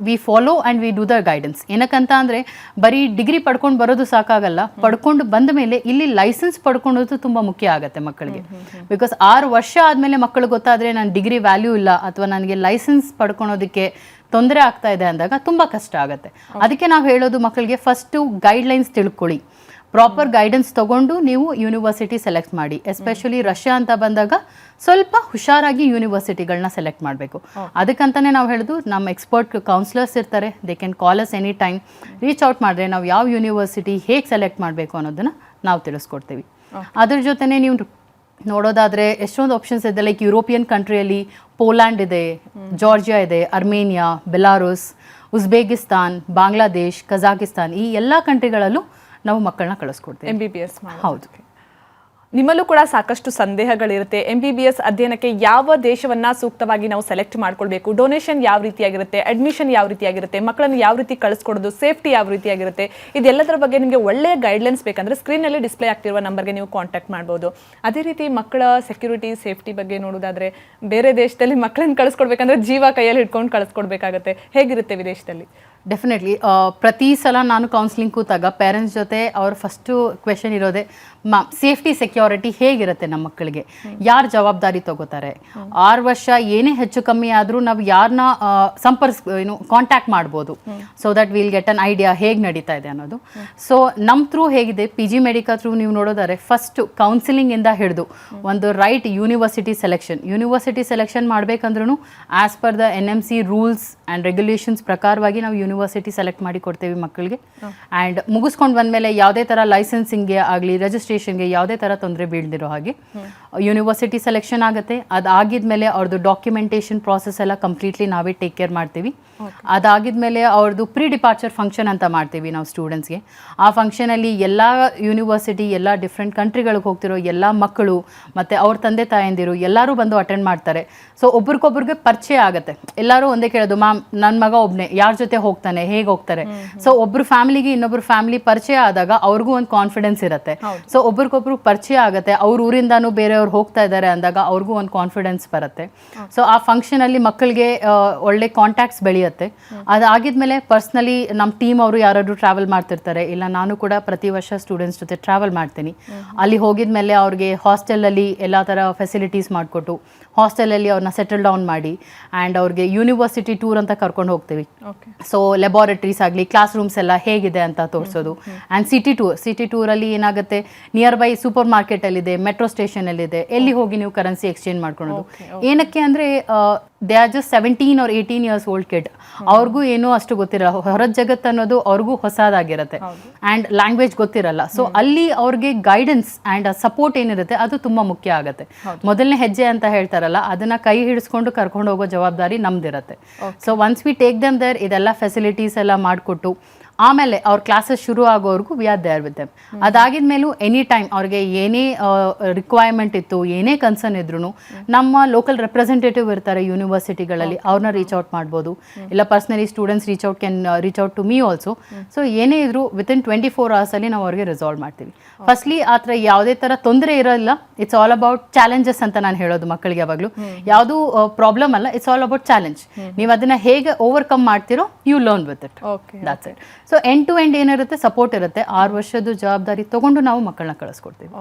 we follow and we do the guidance. ಏನಕ್ಕಂತ ಅಂದರೆ ಬರೀ ಡಿಗ್ರಿ ಪಡ್ಕೊಂಡು ಬರೋದು ಸಾಕಾಗಲ್ಲ, ಪಡ್ಕೊಂಡು ಬಂದ ಮೇಲೆ ಇಲ್ಲಿ ಲೈಸೆನ್ಸ್ ಪಡ್ಕೊಳ್ಳೋದು ತುಂಬ ಮುಖ್ಯ ಆಗುತ್ತೆ ಮಕ್ಕಳಿಗೆ. ಬಿಕಾಸ್ 6 ವರ್ಷ ಆದಮೇಲೆ ಮಕ್ಕಳು ಗೊತ್ತಾದರೆ ನನ್ನ ಡಿಗ್ರಿ ವ್ಯಾಲ್ಯೂ ಇಲ್ಲ ಅಥವಾ ನನಗೆ ಲೈಸೆನ್ಸ್ ಪಡ್ಕೊಳೋದಕ್ಕೆ ತೊಂದರೆ ಆಗ್ತಾ ಇದೆ ಅಂದಾಗ ತುಂಬ ಕಷ್ಟ ಆಗುತ್ತೆ. ಅದಕ್ಕೆ ನಾವು ಹೇಳೋದು ಮಕ್ಕಳಿಗೆ ಫಸ್ಟು ಗೈಡ್ಲೈನ್ಸ್ ತಿಳ್ಕೊಳ್ಳಿ, ಪ್ರಾಪರ್ ಗೈಡೆನ್ಸ್ ತೊಗೊಂಡು ನೀವು ಯೂನಿವರ್ಸಿಟಿ ಸೆಲೆಕ್ಟ್ ಮಾಡಿ. ಎಸ್ಪೆಷಲಿ ರಷ್ಯಾ ಅಂತ ಬಂದಾಗ ಸ್ವಲ್ಪ ಹುಷಾರಾಗಿ ಯೂನಿವರ್ಸಿಟಿಗಳನ್ನ ಸೆಲೆಕ್ಟ್ ಮಾಡಬೇಕು. ಅದಕ್ಕಂತಲೇ ನಾವು ಹೇಳೋದು, ನಮ್ಮ ಎಕ್ಸ್ಪರ್ಟ್ ಕೌನ್ಸಿಲರ್ಸ್ ಇರ್ತಾರೆ, they can call us any time, reach out ಮಾಡಿದ್ರೆ ನಾವು ಯಾವ ಯೂನಿವರ್ಸಿಟಿ ಹೇಗೆ ಸೆಲೆಕ್ಟ್ ಮಾಡಬೇಕು ಅನ್ನೋದನ್ನು ನಾವು ತಿಳಿಸ್ಕೊಡ್ತೀವಿ. ಅದ್ರ ಜೊತೆನೇ ನೀವು ನೋಡೋದಾದರೆ ಎಷ್ಟೊಂದು ಆಪ್ಷನ್ಸ್ ಇದೆ. ಲೈಕ್ ಯುರೋಪಿಯನ್ ಕಂಟ್ರಿಯಲ್ಲಿ ಪೋಲ್ಯಾಂಡ್ ಇದೆ, ಜಾರ್ಜಿಯಾ ಇದೆ, ಅರ್ಮೇನಿಯಾ, ಬೆಲಾರುಸ್, ಉಜ್ಬೇಕಿಸ್ತಾನ್, ಬಾಂಗ್ಲಾದೇಶ್, ಕಜಾಕಿಸ್ತಾನ್, ಈ ಎಲ್ಲ ಕಂಟ್ರಿಗಳಲ್ಲೂ ನಾವು ಮಕ್ಕಳನ್ನ ಕಳಿಸ್ಕೊಡ್ತೀವಿ MBBS. ಹೌದು. ನಿಮ್ಮಲ್ಲೂ ಕೂಡ ಸಾಕಷ್ಟು ಸಂದೇಹಗಳಿರುತ್ತೆ. MBBS ಅಧ್ಯಯನಕ್ಕೆ ಯಾವ ದೇಶವನ್ನ ಸೂಕ್ತವಾಗಿ ನಾವು ಸೆಲೆಕ್ಟ್ ಮಾಡ್ಕೊಳ್ಬೇಕು, ಡೊನೇಷನ್ ಯಾವ ರೀತಿಯಾಗಿರುತ್ತೆ, ಅಡ್ಮಿಷನ್ ಯಾವ ರೀತಿಯಾಗಿರುತ್ತೆ, ಮಕ್ಕಳನ್ನು ಯಾವ ರೀತಿ ಕಳಿಸ್ಕೊಡೋದು, ಸೇಫ್ಟಿ ಯಾವ ರೀತಿಯಾಗಿರುತ್ತೆ, ಇದೆಲ್ಲದರ ಬಗ್ಗೆ ನಿಮಗೆ ಒಳ್ಳೆಯ ಗೈಡ್ಲೈನ್ಸ್ ಬೇಕಂದ್ರೆ ಸ್ಕ್ರೀನಲ್ಲಿ ಡಿಸ್ಪ್ಲೇ ಆಗ್ತಿರುವ ನಂಬರ್ಗೆ ನೀವು ಕಾಂಟ್ಯಾಕ್ಟ್ ಮಾಡ್ಬೋದು. ಅದೇ ರೀತಿ ಮಕ್ಕಳ ಸೆಕ್ಯೂರಿಟಿ, ಸೇಫ್ಟಿ ಬಗ್ಗೆ ನೋಡೋದಾದ್ರೆ ಬೇರೆ ದೇಶದಲ್ಲಿ ಮಕ್ಕಳನ್ನು ಕಳಿಸ್ಕೊಡ್ಬೇಕಂದ್ರೆ ಜೀವ ಕೈಯಲ್ಲಿ ಹಿಡ್ಕೊಂಡು ಕಳಿಸ್ಕೊಡ್ಬೇಕಾಗತ್ತೆ. ಹೇಗಿರುತ್ತೆ ವಿದೇಶದಲ್ಲಿ? ಡೆಫಿನೆಟ್ಲಿ ಪ್ರತಿ ಸಲ ನಾನು ಕೌನ್ಸಿಲಿಂಗ್ ಕೂತಾಗ ಪೇರೆಂಟ್ಸ್ ಜೊತೆ ಅವ್ರ ಫಸ್ಟು ಕ್ವೆಶನ್ ಇರೋದೆ, ಸೇಫ್ಟಿ ಸೆಕ್ಯೂರಿಟಿ ಹೇಗಿರುತ್ತೆ ನಮ್ಮ ಮಕ್ಕಳಿಗೆ, ಯಾರು ಜವಾಬ್ದಾರಿ ತಗೋತಾರೆ, 6 ವರ್ಷ ಏನೇ ಹೆಚ್ಚು ಕಮ್ಮಿ ಆದರೂ ನಾವು ಯಾರನ್ನ ಕಾಂಟ್ಯಾಕ್ಟ್ ಮಾಡ್ಬೋದು, so that will get an idea ಹೇಗೆ ನಡೀತಾ ಇದೆ ಅನ್ನೋದು. ಸೊ ನಮ್ಮ ಥ್ರೂ ಹೇಗಿದೆ, PG ಮೆಡಿಕಾ ಥ್ರೂ ನೀವು ನೋಡೋದಾದ್ರೆ ಫಸ್ಟು ಕೌನ್ಸಿಲಿಂಗಿಂದ ಹಿಡಿದು ಒಂದು ರೈಟ್ ಯೂನಿವರ್ಸಿಟಿ ಸೆಲೆಕ್ಷನ್ ಮಾಡಬೇಕಂದ್ರೂ as per the NMC rules and regulations ಪ್ರಕಾರವಾಗಿ ನಾವು ಯೂನಿವರ್ಸಿಟಿ ಸೆಲೆಕ್ಟ್ ಮಾಡಿ ಕೊಡ್ತೇವೆ ಮಕ್ಕಳಿಗೆ. ಆ್ಯಂಡ್ ಮುಗಿಸ್ಕೊಂಡು ಬಂದಮೇಲೆ ಯಾವುದೇ ಥರ ಲೈಸೆನ್ಸಿಂಗ್ಗೆ ಆಗಲಿ ರಿಜಿಸ್ಟ್ರೇಷನ್ಗೆ ಯಾವುದೇ ಥರ ತೊಂದರೆ ಬೀಳ್ದಿರೋ ಹಾಗೆ ಯೂನಿವರ್ಸಿಟಿ ಸೆಲೆಕ್ಷನ್ ಆಗುತ್ತೆ. ಅದಾಗಿದ್ಮೇಲೆ ಅವ್ರದ್ದು ಡಾಕ್ಯುಮೆಂಟೇಷನ್ ಪ್ರಾಸೆಸ್ ಎಲ್ಲ ಕಂಪ್ಲೀಟ್ಲಿ ನಾವೇ ಟೇಕ್ ಕೇರ್ ಮಾಡ್ತೀವಿ. ಅದಾಗಿದ್ಮೇಲೆ ಅವ್ರದ್ದು ಪ್ರೀ ಡಿಪಾರ್ಚರ್ ಫಂಕ್ಷನ್ ಅಂತ ಮಾಡ್ತೀವಿ ನಾವು ಸ್ಟೂಡೆಂಟ್ಸ್ಗೆ. ಆ ಫಂಕ್ಷನಲ್ಲಿ ಎಲ್ಲ ಯೂನಿವರ್ಸಿಟಿ, ಎಲ್ಲ ಡಿಫ್ರೆಂಟ್ ಕಂಟ್ರಿಗಳಿಗೆ ಹೋಗ್ತಿರೋ ಎಲ್ಲ ಮಕ್ಕಳು ಮತ್ತು ಅವ್ರ ತಂದೆ ತಾಯಂದಿರು ಎಲ್ಲರೂ ಬಂದು ಅಟೆಂಡ್ ಮಾಡ್ತಾರೆ. ಸೊ ಒಬ್ರಿಗೊಬ್ರಿಗೆ ಪರಿಚಯ ಆಗುತ್ತೆ. ಎಲ್ಲರೂ ಒಂದೇ ಕೇಳೋದು, ಮ್ಯಾಮ್ ನನ್ನ ಮಗ ಒಬ್ಬನೇ, ಯಾರ ಜೊತೆ ಹೋಗ್ತಾನೆ, ಹೇಗೆ ಹೋಗ್ತಾರೆ. ಸೊ ಒಬ್ಬರು ಫ್ಯಾಮಿಲಿಗೆ ಇನ್ನೊಬ್ರು ಫ್ಯಾಮಿಲಿ ಪರಿಚಯ ಆದಾಗ ಅವ್ರಿಗೂ ಒಂದು ಕಾನ್ಫಿಡೆನ್ಸ್ ಇರುತ್ತೆ. ಸೊ ಒಬ್ರಿಗೊಬ್ರು ಪರಿಚಯ ಆಗುತ್ತೆ. ಅವ್ರ ಊರಿಂದಾನು ಬೇರೆಯವ್ರು ಹೋಗ್ತಾ ಇದ್ದಾರೆ ಅಂದಾಗ ಅವ್ರಿಗೂ ಒಂದು ಕಾನ್ಫಿಡೆನ್ಸ್ ಬರುತ್ತೆ. ಸೊ ಆ ಫಂಕ್ಷನಲ್ಲಿ ಮಕ್ಕಳಿಗೆ ಒಳ್ಳೆ ಕಾಂಟ್ಯಾಕ್ಟ್ಸ್ ಬೆಳೆಯುತ್ತೆ. ಅದಾಗಿದ್ಮೇಲೆ ಪರ್ಸ್ನಲಿ ನಮ್ಮ ಟೀಮ್ ಅವರು ಯಾರಾದರೂ ಟ್ರಾವೆಲ್ ಮಾಡ್ತಿರ್ತಾರೆ, ಇಲ್ಲ ನಾನು ಕೂಡ ಪ್ರತಿ ವರ್ಷ ಸ್ಟೂಡೆಂಟ್ಸ್ ಜೊತೆ ಟ್ರಾವೆಲ್ ಮಾಡ್ತೀನಿ. ಅಲ್ಲಿ ಹೋಗಿದ್ಮೇಲೆ ಅವ್ರಿಗೆ ಹಾಸ್ಟೆಲಲ್ಲಿ ಎಲ್ಲ ಥರ ಫೆಸಿಲಿಟೀಸ್ ಮಾಡಿಕೊಟ್ಟು ಹಾಸ್ಟೆಲಲ್ಲಿ ಅವ್ರನ್ನ ಸೆಟಲ್ ಡೌನ್ ಮಾಡಿ ಆ್ಯಂಡ್ ಅವ್ರಿಗೆ ಯೂನಿವರ್ಸಿಟಿ ಟೂರ್ ಅಂತ ಕರ್ಕೊಂಡು ಹೋಗ್ತೀವಿ. ಸೊ ಲೆಬಾರೆಟ್ರೀಸ್ ಆಗಲಿ, ಕ್ಲಾಸ್ ರೂಮ್ಸ್ ಎಲ್ಲ ಹೇಗಿದೆ ಅಂತ ತೋರಿಸೋದು. ಆ್ಯಂಡ್ ಸಿಟಿ ಟೂರಲ್ಲಿ ಏನಾಗುತ್ತೆ, ನಿಯರ್ ಬೈ ಸೂಪರ್ ಮಾರ್ಕೆಟಲ್ಲಿದೆ, ಮೆಟ್ರೋ ಸ್ಟೇಷನಲ್ಲಿದೆ, ಎಲ್ಲಿ ಹೋಗಿ ನೀವು ಕರೆನ್ಸಿ ಎಕ್ಸ್ಚೇಂಜ್ ಮಾಡ್ಕೊಳೋದು. ಏನಕ್ಕೆ ಅಂದರೆ they are just 17 or 18 years old kid. ಅವ್ರಿಗೂ ಏನೂ ಅಷ್ಟು ಗೊತ್ತಿರಲ್ಲ, ಹೊರದ ಜಗತ್ತು ಅನ್ನೋದು ಅವ್ರಿಗೂ ಹೊಸದಾಗಿರುತ್ತೆ ಆ್ಯಂಡ್ ಲ್ಯಾಂಗ್ವೇಜ್ ಗೊತ್ತಿರಲ್ಲ. ಸೊ ಅಲ್ಲಿ ಅವ್ರಿಗೆ ಗೈಡೆನ್ಸ್ ಆ್ಯಂಡ್ ಸಪೋರ್ಟ್ ಏನಿರುತ್ತೆ ಅದು ತುಂಬ ಮುಖ್ಯ ಆಗುತ್ತೆ. ಮೊದಲನೇ ಹೆಜ್ಜೆ ಅಂತ ಹೇಳ್ತಾರಲ್ಲ, ಅದನ್ನ ಕೈ ಹಿಡಿಸ್ಕೊಂಡು ಕರ್ಕೊಂಡು ಹೋಗೋ ಜವಾಬ್ದಾರಿ ನಮ್ದಿರುತ್ತೆ. So once we take them there, ಇದೆಲ್ಲ ಫೆಸಿಲಿಟೀಸ್ ಎಲ್ಲ ಮಾಡಿಕೊಟ್ಟು ಆಮೇಲೆ ಅವ್ರ ಕ್ಲಾಸಸ್ ಶುರು ಆಗೋವರೆಗೂ we are there with them. ಅದಾಗಿದ್ಮೇಲೂ ಎನಿ ಟೈಮ್ ಅವ್ರಿಗೆ ಏನೇ ರಿಕ್ವೈರ್ಮೆಂಟ್ ಇತ್ತು, ಏನೇ ಕನ್ಸರ್ನ್ ಇದ್ರೂ ನಮ್ಮ ಲೋಕಲ್ ರೆಪ್ರೆಸೆಂಟೇಟಿವ್ ಇರ್ತಾರೆ ಯೂನಿವರ್ಸಿಟಿಗಳಲ್ಲಿ, ಅವ್ರನ್ನ ರೀಚ್ ಔಟ್ ಮಾಡ್ಬೋದು. ಇಲ್ಲ personally students reach out to me also. So ಏನೇ ಇದ್ರು ವಿತಿನ್ 24 hours ನಾವು ಅವ್ರಿಗೆ ರಿಸಾಲ್ವ್ ಮಾಡ್ತೀವಿ. ಫಸ್ಟ್ಲಿ ಆ ಥರ ಯಾವುದೇ ಥರ ತೊಂದರೆ ಇರೋಲ್ಲ. ಇಟ್ಸ್ ಆಲ್ ಅಬೌಟ್ ಚಾಲೆಂಜಸ್ ಅಂತ ನಾನು ಹೇಳೋದು ಮಕ್ಕಳಿಗೆ ಯಾವಾಗಲೂ. ಯಾವುದೂ ಪ್ರಾಬ್ಲಮ್ ಅಲ್ಲ, ಇಟ್ಸ್ ಆಲ್ ಅಬೌಟ್ ಚಾಲೆಂಜ್. ನೀವು ಅದನ್ನ ಹೇಗೆ ಓವರ್ಕಮ್ ಮಾಡ್ತೀರೋ you learn with it. That's it. So end to end ಏನಿರುತ್ತೆ, ಸಪೋರ್ಟ್ ಇರುತ್ತೆ. 6 ವರ್ಷದ ಜವಾಬ್ದಾರಿ ತಗೊಂಡು ನಾವು ಮಕ್ಕಳನ್ನ ಕಳಿಸ್ಕೊಡ್ತೀವಿ.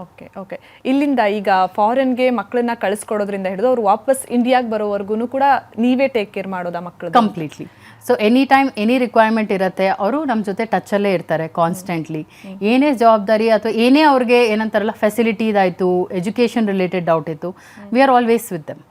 ಓಕೆ ಇಲ್ಲಿಂದ ಈಗ ಫಾರಿನ್ಗೆ ಮಕ್ಕಳನ್ನ ಕಳಿಸ್ಕೊಡೋದ್ರಿಂದ ಹಿಡಿದು ಅವ್ರು ವಾಪಸ್ ಇಂಡಿಯಾಗೆ ಬರೋವರೆಗೂ ಕೂಡ ನೀವೇ ಟೇಕ್ ಕೇರ್ ಮಾಡೋದಾ ಮಕ್ಕಳು? Completely. So any time any requirement ಇರುತ್ತೆ, ಅವರು ನಮ್ಮ ಜೊತೆ ಟಚ್ಚಲ್ಲೇ ಇರ್ತಾರೆ ಕಾನ್ಸ್ಟೆಂಟ್ಲಿ. ಏನೇ ಜವಾಬ್ದಾರಿ ಅಥವಾ ಏನೇ ಅವ್ರಿಗೆ ಏನಂತಾರಲ್ಲ ಫೆಸಿಲಿಟಿ ಇದಾಯಿತು, ಎಜುಕೇಷನ್ ರಿಲೇಟೆಡ್ ಡೌಟ್ ಇತ್ತು, we are always with them.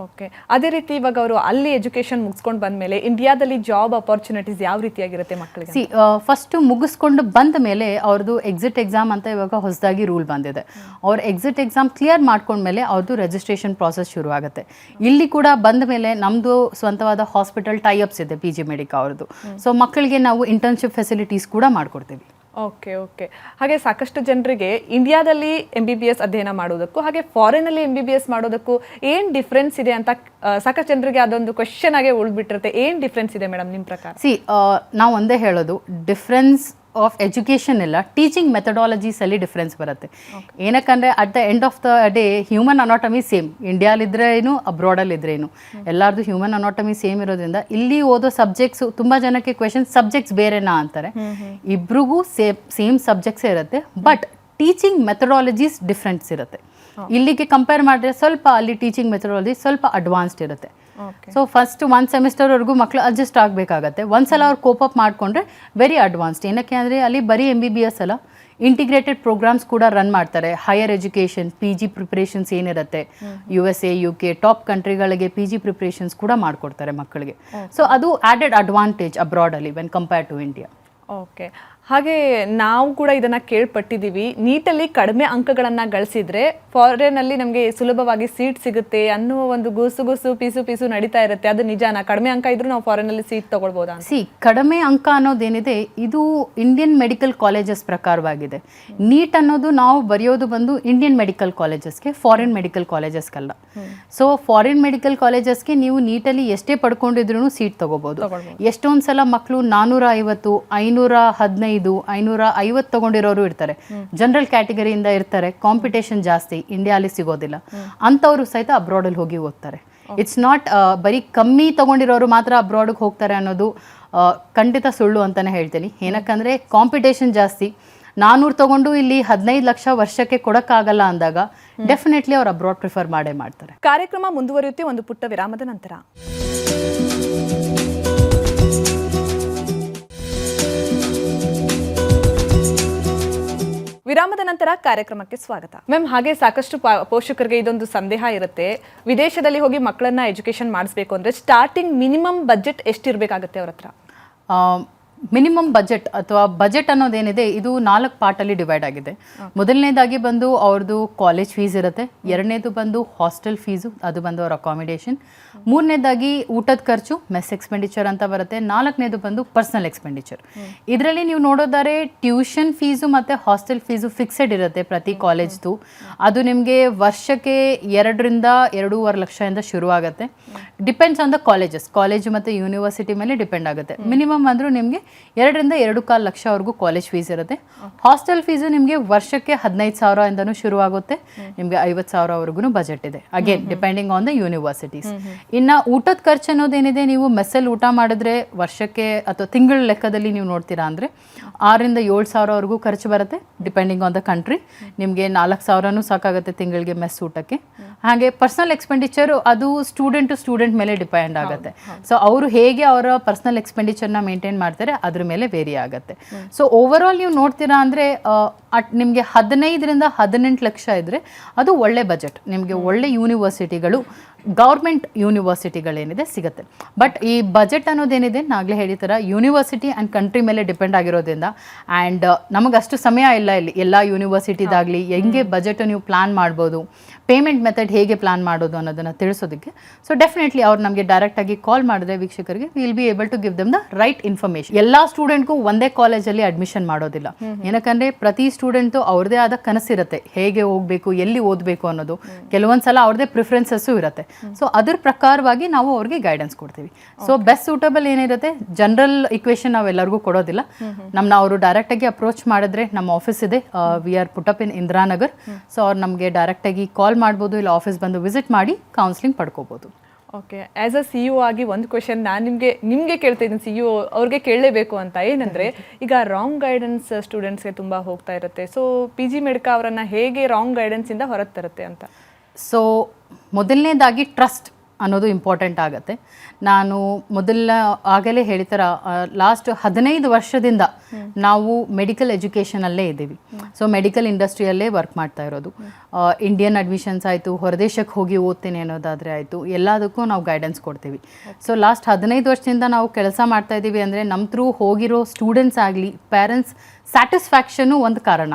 Okay. ಅದೇ ರೀತಿ ಇವಾಗ ಅವರು ಅಲ್ಲಿ ಎಜುಕೇಶನ್ ಮುಗಿಸ್ಕೊಂಡು ಬಂದಮೇಲೆ ಇಂಡಿಯಾದಲ್ಲಿ ಜಾಬ್ ಅಪರ್ಚುನಿಟೀಸ್ ಯಾವ ರೀತಿಯಾಗಿರುತ್ತೆ ಮಕ್ಕಳಿಗೆ? ಫಸ್ಟು ಮುಗಿಸ್ಕೊಂಡು ಬಂದ ಮೇಲೆ ಅವ್ರದ್ದು ಎಕ್ಸಿಟ್ ಎಕ್ಸಾಮ್ ಅಂತ ಇವಾಗ ಹೊಸದಾಗಿ ರೂಲ್ ಬಂದಿದೆ. ಅವ್ರ ಎಕ್ಸಿಟ್ ಎಕ್ಸಾಮ್ ಕ್ಲಿಯರ್ ಮಾಡ್ಕೊಂಡ್ಮೇಲೆ ಅವ್ರದ್ದು ರಿಜಿಸ್ಟ್ರೇಷನ್ ಪ್ರಾಸೆಸ್ ಶುರು ಆಗುತ್ತೆ. ಇಲ್ಲಿ ಕೂಡ ಬಂದ ಮೇಲೆ ನಮ್ಮದು ಸ್ವಂತವಾದ ಹಾಸ್ಪಿಟಲ್ ಟೈಅಪ್ಸ್ ಇದೆ PG ಮೆಡಿಕಾ ಅವ್ರದ್ದು. ಸೊ ಮಕ್ಕಳಿಗೆ ನಾವು ಇಂಟರ್ನ್ಶಿಪ್ ಫೆಸಿಲಿಟೀಸ್ ಕೂಡ ಮಾಡಿಕೊಡ್ತೀವಿ. ಓಕೆ. ಹಾಗೆ ಸಾಕಷ್ಟು ಜನರಿಗೆ ಇಂಡಿಯಾದಲ್ಲಿ MBBS ಅಧ್ಯಯನ ಮಾಡೋದಕ್ಕೂ ಹಾಗೆ ಫಾರಿನಲ್ಲಿ MBBS ಮಾಡೋದಕ್ಕೂ ಏನು ಡಿಫ್ರೆನ್ಸ್ ಇದೆ ಅಂತ ಸಾಕಷ್ಟು ಜನರಿಗೆ ಅದೊಂದು ಕ್ವೆಶ್ಚನ್ ಆಗಿ ಉಳಿದ್ಬಿಟ್ಟಿರುತ್ತೆ. ಏನು ಡಿಫ್ರೆನ್ಸ್ ಇದೆ ಮೇಡಮ್ ನಿಮ್ಮ ಪ್ರಕಾರ? ನಾವು ಒಂದೇ ಹೇಳೋದು, ಡಿಫ್ರೆನ್ಸ್ ಆಫ್ ಎಜುಕೇಷನ್ ಇಲ್ಲ, ಟೀಚಿಂಗ್ ಮೆಥಡಾಲಜೀಸಲ್ಲಿ ಡಿಫ್ರೆನ್ಸ್ ಬರುತ್ತೆ. ಏನಕ್ಕಂದರೆ at the end of the day human anatomy same, ಇಂಡಿಯಾಲಿದ್ರೇನು ಅಬ್ರಾಡಲ್ಲಿದ್ರೇನು ಎಲ್ಲರದು ಹ್ಯೂಮನ್ ಅನಾಟಮಿ ಸೇಮ್ ಇರೋದ್ರಿಂದ ಇಲ್ಲಿ ಓದೋ ಸಬ್ಜೆಕ್ಟ್ಸು ತುಂಬ ಜನಕ್ಕೆ ಕ್ವೆಶನ್ ಸಬ್ಜೆಕ್ಟ್ಸ್ ಬೇರೆನಾ ಅಂತಾರೆ. ಇಬ್ರಿಗೂ ಸೇಮ್ ಸಬ್ಜೆಕ್ಟ್ಸೇ ಇರುತ್ತೆ, ಬಟ್ ಟೀಚಿಂಗ್ ಮೆಥಡಾಲಜೀಸ್ ಡಿಫ್ರೆನ್ಸ್ ಇರುತ್ತೆ. ಇಲ್ಲಿಗೆ ಕಂಪೇರ್ ಮಾಡಿದ್ರೆ ಸ್ವಲ್ಪ ಅಲ್ಲಿ ಟೀಚಿಂಗ್ ಮೆಥಡಾಲಜಿ ಸ್ವಲ್ಪ ಅಡ್ವಾನ್ಸ್ಡ್ ಇರುತ್ತೆ. ಸೊ ಫಸ್ಟ್ 1 ಸೆಮಿಸ್ಟರ್ವರೆಗೂ ಮಕ್ಕಳು ಅಡ್ಜಸ್ಟ್ ಆಗಬೇಕಾಗತ್ತೆ. ಒಂದ್ಸಲ ಅವ್ರು ಕೋಪಪ್ ಮಾಡಿಕೊಂಡ್ರೆ ವೆರಿ ಅಡ್ವಾನ್ಸ್ಡ್. ಏನಕ್ಕೆ ಅಂದರೆ ಅಲ್ಲಿ ಬರೀ MBBS ಅಲ್ಲ, ಇಂಟಿಗ್ರೇಟೆಡ್ ಪ್ರೋಗ್ರಾಮ್ಸ್ ಕೂಡ ರನ್ ಮಾಡ್ತಾರೆ. ಹೈಯರ್ ಎಜುಕೇಷನ್ PG ಪ್ರಿಪ್ರೇಷನ್ಸ್ ಏನಿರುತ್ತೆ, USA UK ಟಾಪ್ ಕಂಟ್ರಿಗಳಿಗೆ PG ಪ್ರಿಪ್ರೇಷನ್ಸ್ ಕೂಡ ಮಾಡಿಕೊಡ್ತಾರೆ ಮಕ್ಕಳಿಗೆ. ಸೊ ಅದು ಆ್ಯಡೆಡ್ ಅಡ್ವಾಂಟೇಜ್ ಅಬ್ರಾಡಲ್ಲಿ when compare to India. Okay. ಹಾಗೆ ನಾವು ಕೂಡ ಇದನ್ನು ಕೇಳ್ಪಟ್ಟಿದ್ದೀವಿ, ನೀಟಲ್ಲಿ ಕಡಿಮೆ ಅಂಕಗಳನ್ನು ಗಳಿಸಿದ್ರೆ ಫಾರಿನಲ್ಲಿ ನಮಗೆ ಸುಲಭವಾಗಿ ಸೀಟ್ ಸಿಗುತ್ತೆ ಅನ್ನುವ ಒಂದು ಗೂಸು ಪೀಸು ನಡೀತಾ ಇರುತ್ತೆ. ಅದು ನಿಜಾನ? ಕಡಿಮೆ ಅಂಕ ಇದ್ರೂ ನಾವು ಫಾರಿನಲ್ಲಿ ಸೀಟ್ ತಗೊಳ್ಬೋದಾ? ಕಡಿಮೆ ಅಂಕ ಅನ್ನೋದೇನಿದೆ ಇದು ಇಂಡಿಯನ್ ಮೆಡಿಕಲ್ ಕಾಲೇಜಸ್ ಪ್ರಕಾರವಾಗಿದೆ. ನೀಟ್ ಅನ್ನೋದು ನಾವು ಬರೆಯೋದು ಬಂದು ಇಂಡಿಯನ್ ಮೆಡಿಕಲ್ ಕಾಲೇಜಸ್ಗೆ, ಫಾರಿನ್ ಮೆಡಿಕಲ್ ಕಾಲೇಜಸ್ಗಲ್ಲ. ಸೊ ಫಾರಿನ್ ಮೆಡಿಕಲ್ ಕಾಲೇಜಸ್ಗೆ ನೀವು ನೀಟಲ್ಲಿ ಎಷ್ಟೇ ಪಡ್ಕೊಂಡಿದ್ರು ಸೀಟ್ ತಗೋಬಹುದು. ಎಷ್ಟೊಂದು ಸಲ ಮಕ್ಕಳು 450, 515, 550 ತಗೊಂಡಿರೋರು ಇರ್ತಾರೆ. ಜನರಲ್ ಕ್ಯಾಟಗರಿಯಿಂದ ಇರ್ತಾರೆ, ಕಾಂಪಿಟೇಷನ್ ಜಾಸ್ತಿ, ಇಂಡಿಯಾಲಿ ಸಿಗೋದಿಲ್ಲ. ಅಂಥವ್ರು ಸಹಿತ ಅಬ್ರಾಡಲ್ಲಿ ಹೋಗಿ ಓದ್ತಾರೆ. ಇಟ್ಸ್ ನಾಟ್ ಬರೀ ಕಮ್ಮಿ ತಗೊಂಡಿರೋರು ಮಾತ್ರ ಅಬ್ರಾಡ್ಗೆ ಹೋಗ್ತಾರೆ ಅನ್ನೋದು ಖಂಡಿತ ಸುಳ್ಳು ಅಂತಲೇ ಹೇಳ್ತೀನಿ. ಏನಕ್ಕಂದರೆ ಕಾಂಪಿಟೇಷನ್ ಜಾಸ್ತಿ. 400 ತಗೊಂಡು ಇಲ್ಲಿ 15 ಲಕ್ಷ ವರ್ಷಕ್ಕೆ ಕೊಡೋಕ್ಕಾಗಲ್ಲ ಅಂದಾಗ ಡೆಫಿನೆಟ್ಲಿ ಅವ್ರು ಅಬ್ರಾಡ್ ಪ್ರಿಫರ್ ಮಾಡೇ ಮಾಡ್ತಾರೆ. ಕಾರ್ಯಕ್ರಮ ಮುಂದುವರಿಯುತ್ತೆ ಒಂದು ಪುಟ್ಟ ವಿರಾಮದ ನಂತರ. ವಿರಾಮದ ನಂತರ ಕಾರ್ಯಕ್ರಮಕ್ಕೆ ಸ್ವಾಗತ. ಮ್ಯಾಮ್, ಹಾಗೆ ಸಾಕಷ್ಟು ಪೋಷಕರಿಗೆ ಇದೊಂದು ಸಂದೇಹ ಇರುತ್ತೆ, ವಿದೇಶದಲ್ಲಿ ಹೋಗಿ ಮಕ್ಕಳನ್ನ ಎಜುಕೇಶನ್ ಮಾಡಿಸ್ಬೇಕು ಅಂದರೆ ಸ್ಟಾರ್ಟಿಂಗ್ ಮಿನಿಮಮ್ ಬಜೆಟ್ ಎಷ್ಟಿರಬೇಕಾಗುತ್ತೆ ಅವ್ರ ಹತ್ರ? ಮಿನಿಮಮ್ ಬಜೆಟ್ ಅಥವಾ ಬಜೆಟ್ ಅನ್ನೋದೇನಿದೆ ಇದು 4 ಪಾರ್ಟಲ್ಲಿ ಡಿವೈಡ್ ಆಗಿದೆ. ಮೊದಲನೇದಾಗಿ ಬಂದು ಅವ್ರದ್ದು ಕಾಲೇಜ್ ಫೀಸ್ ಇರುತ್ತೆ, ಎರಡನೇದು ಬಂದು ಹಾಸ್ಟೆಲ್ ಫೀಸು, ಅದು ಬಂದು ಅವ್ರ ಅಕಾಮಿಡೇಷನ್, ಮೂರನೇದಾಗಿ ಊಟದ ಖರ್ಚು ಮೆಸ್ ಎಕ್ಸ್ಪೆಂಡಿಚರ್ ಅಂತ ಬರುತ್ತೆ, ನಾಲ್ಕನೇದು ಬಂದು ಪರ್ಸನಲ್ ಎಕ್ಸ್ಪೆಂಡಿಚರ್. ಇದರಲ್ಲಿ ನೀವು ನೋಡೋದಾದ್ರೆ ಟ್ಯೂಷನ್ ಫೀಸು ಮತ್ತು ಹಾಸ್ಟೆಲ್ ಫೀಸು ಫಿಕ್ಸೆಡ್ ಇರುತ್ತೆ ಪ್ರತಿ ಕಾಲೇಜ್ದು. ಅದು ನಿಮಗೆ ವರ್ಷಕ್ಕೆ 2ರಿಂದ 2.5 ಲಕ್ಷದಿಂದ ಶುರುವಾಗುತ್ತೆ. ಡಿಪೆಂಡ್ಸ್ ಆನ್ ದ ಕಾಲೇಜು ಮತ್ತು ಯೂನಿವರ್ಸಿಟಿ ಮೇಲೆ ಡಿಪೆಂಡ್ ಆಗುತ್ತೆ. ಮಿನಿಮಮ್ ಅಂದರೂ ನಿಮಗೆ 2ರಿಂದ 2.25 ಲಕ್ಷವರೆಗೂ ಕಾಲೇಜ್ ಫೀಸ್ ಇರುತ್ತೆ. ಹಾಸ್ಟೆಲ್ ಫೀಸು ನಿಮಗೆ ವರ್ಷಕ್ಕೆ 15,000ಇಂದನೂ ಶುರುವಾಗುತ್ತೆ, ನಿಮಗೆ 50,000ವರೆಗೂ ಬಜೆಟ್ ಇದೆ, again depending on the universities. ಇನ್ನು ಊಟದ ಖರ್ಚು ಅನ್ನೋದೇನಿದೆ, ನೀವು ಮೆಸ್ಸಲ್ಲಿ ಊಟ ಮಾಡಿದ್ರೆ ವರ್ಷಕ್ಕೆ ಅಥವಾ ತಿಂಗಳ ಲೆಕ್ಕದಲ್ಲಿ ನೀವು ನೋಡ್ತೀರಾ ಅಂದರೆ 6ರಿಂದ 7,000ವರೆಗೂ ಖರ್ಚು ಬರುತ್ತೆ, ಡಿಪೆಂಡಿಂಗ್ ಆನ್ ದ ಕಂಟ್ರಿ. ನಿಮಗೆ 4,000ನೂ ಸಾಕಾಗುತ್ತೆ ತಿಂಗಳಿಗೆ ಮೆಸ್ ಊಟಕ್ಕೆ. ಹಾಗೆ ಪರ್ಸನಲ್ ಎಕ್ಸ್ಪೆಂಡಿಚರ್ ಅದು ಸ್ಟೂಡೆಂಟ್ ಮೇಲೆ ಡಿಪೆಂಡ್ ಆಗುತ್ತೆ. ಸೊ ಅವರು ಹೇಗೆ ಅವರ ಪರ್ಸನಲ್ ಎಕ್ಸ್ಪೆಂಡಿಚರ್ನ ಮೇಂಟೈನ್ ಮಾಡ್ತಾರೆ ಅದ್ರ ಮೇಲೆ ವೇರಿ ಆಗುತ್ತೆ. ಸೊ ಓವರ್ ಆಲ್ ನೀವು ನೋಡ್ತೀರಾ ಅಂದರೆ ನಿಮಗೆ 15ರಿಂದ 18 ಲಕ್ಷ ಇದ್ದರೆ ಅದು ಒಳ್ಳೆ ಬಜೆಟ್, ನಿಮಗೆ ಒಳ್ಳೆ ಯೂನಿವರ್ಸಿಟಿಗಳು ಗೌರ್ಮೆಂಟ್ ಯೂನಿವರ್ಸಿಟಿಗಳೇನಿದೆ ಸಿಗುತ್ತೆ. ಬಟ್ ಈ ಬಜೆಟ್ ಅನ್ನೋದೇನಿದೆ ನಾಗಲೇ ಹೇಳಿತರ ಯೂನಿವರ್ಸಿಟಿ ಆ್ಯಂಡ್ ಕಂಟ್ರಿ ಮೇಲೆ ಡಿಪೆಂಡ್ ಆಗಿರೋದ್ರಿಂದ ಆ್ಯಂಡ್ ನಮಗಷ್ಟು ಸಮಯ ಇಲ್ಲ ಇಲ್ಲಿ ಎಲ್ಲ ಯೂನಿವರ್ಸಿಟಿದಾಗಲಿ ಹೆಂಗೆ ಬಜೆಟ್ ನೀವು ಪ್ಲಾನ್ ಮಾಡ್ಬೋದು, ಪೇಮೆಂಟ್ ಮೆಥಡ್ ಹೇಗೆ ಪ್ಲಾನ್ ಮಾಡೋದು ಅನ್ನೋದನ್ನು ತಿಳಿಸೋದಕ್ಕೆ. ಸೊ ಡೆಫಿನೆಟ್ಲಿ ಅವ್ರು ನಮಗೆ ಡೈರೆಕ್ಟಾಗಿ ಕಾಲ್ ಮಾಡಿದ್ರೆ ವೀಕ್ಷಕರಿಗೆ will be able to give them the right information. ಎಲ್ಲ ಸ್ಟೂಡೆಂಟ್ಗೂ ಒಂದೇ ಕಾಲೇಜಲ್ಲಿ ಅಡ್ಮಿಷನ್ ಮಾಡೋದಿಲ್ಲ, ಏನಕ್ಕಂದರೆ ಪ್ರತಿ ಸ್ಟೂಡೆಂಟು ಅವ್ರದ್ದೇ ಆದ ಕನಸಿರುತ್ತೆ ಹೇಗೆ ಹೋಗಬೇಕು, ಎಲ್ಲಿ ಓದಬೇಕು ಅನ್ನೋದು. ಕೆಲವೊಂದು ಸಲ ಅವ್ರದ್ದೇ ಪ್ರಿಫರೆನ್ಸಸ್ಸು ಇರುತ್ತೆ. ಸೊ ಅದ್ರ ಪ್ರಕಾರವಾಗಿ ನಾವು ಅವ್ರಿಗೆ ಗೈಡೆನ್ಸ್ ಕೊಡ್ತೀವಿ. ಸೊ ಬೆಸ್ಟ್ ಸೂಟಬಲ್ ಏನಿರುತ್ತೆ, ಜನರಲ್ ಇಕ್ವೇಶನ್ ನಾವೆಲ್ಲರಿಗೂ ಕೊಡೋದಿಲ್ಲ. ನಮ್ಮನ್ನ ಅವರು ಡೈರೆಕ್ಟಾಗಿ ಅಪ್ರೋಚ್ ಮಾಡಿದ್ರೆ ನಮ್ಮ ಆಫೀಸ್ ಇದೆ, we are put up in Indiranagar. So ಅವ್ರು ನಮಗೆ ಡೈರೆಕ್ಟಾಗಿ ಕಾಲ್ ಮಾಡ್ಬೋದು, ಇಲ್ಲ ಆಫೀಸ್ ಬಂದು ವಿಸಿಟ್ ಮಾಡಿ ಕೌನ್ಸಿಲಿಂಗ್ ಪಡ್ಕೋಬೋದು. ಓಕೆ, ಆ್ಯಸ್ ಅ CEO ಆಗಿ ಒಂದು ಕ್ವೆಶನ್ ನಾನು ನಿಮಗೆ ಕೇಳ್ತಾ ಇದ್ದೀನಿ, CEO ಅವ್ರಿಗೆ ಕೇಳಲೇಬೇಕು ಅಂತ. ಏನಂದರೆ ಈಗ ರಾಂಗ್ ಗೈಡೆನ್ಸ್ ಸ್ಟೂಡೆಂಟ್ಸ್ಗೆ ತುಂಬ ಹೋಗ್ತಾ ಇರುತ್ತೆ. ಸೊ PG ಮೆಡಿಕಾ ಅವರನ್ನು ಹೇಗೆ ರಾಂಗ್ ಗೈಡೆನ್ಸಿಂದ ಹೊರಗೆ ತರುತ್ತೆ ಅಂತ? ಸೊ ಮೊದಲನೇದಾಗಿ ಟ್ರಸ್ಟ್ ಅನ್ನೋದು ಇಂಪಾರ್ಟೆಂಟ್ ಆಗುತ್ತೆ. ನಾನು ಆಗಲೇ ಹೇಳಿತರ ಲಾಸ್ಟ್ 15 ವರ್ಷದಿಂದ ನಾವು ಮೆಡಿಕಲ್ ಎಜುಕೇಷನಲ್ಲೇ ಇದ್ದೀವಿ. ಸೊ ಮೆಡಿಕಲ್ ಇಂಡಸ್ಟ್ರಿಯಲ್ಲೇ ವರ್ಕ್ ಮಾಡ್ತಾ ಇರೋದು. ಇಂಡಿಯನ್ ಅಡ್ಮಿಷನ್ಸ್ ಆಯಿತು, ಹೊರದೇಶಕ್ಕೆ ಹೋಗಿ ಓದ್ತೀನಿ ಅನ್ನೋದಾದರೆ ಆಯಿತು, ಎಲ್ಲದಕ್ಕೂ ನಾವು ಗೈಡೆನ್ಸ್ ಕೊಡ್ತೀವಿ. ಸೊ ಲಾಸ್ಟ್ 15 ವರ್ಷದಿಂದ ನಾವು ಕೆಲಸ ಮಾಡ್ತಾ ಇದ್ದೀವಿ ಅಂದರೆ ನಮ್ಮ ಥ್ರೂ ಹೋಗಿರೋ ಸ್ಟೂಡೆಂಟ್ಸ್ ಆಗಲಿ ಪೇರೆಂಟ್ಸ್ ಸ್ಯಾಟಿಸ್ಫ್ಯಾಕ್ಷನು ಒಂದು ಕಾರಣ.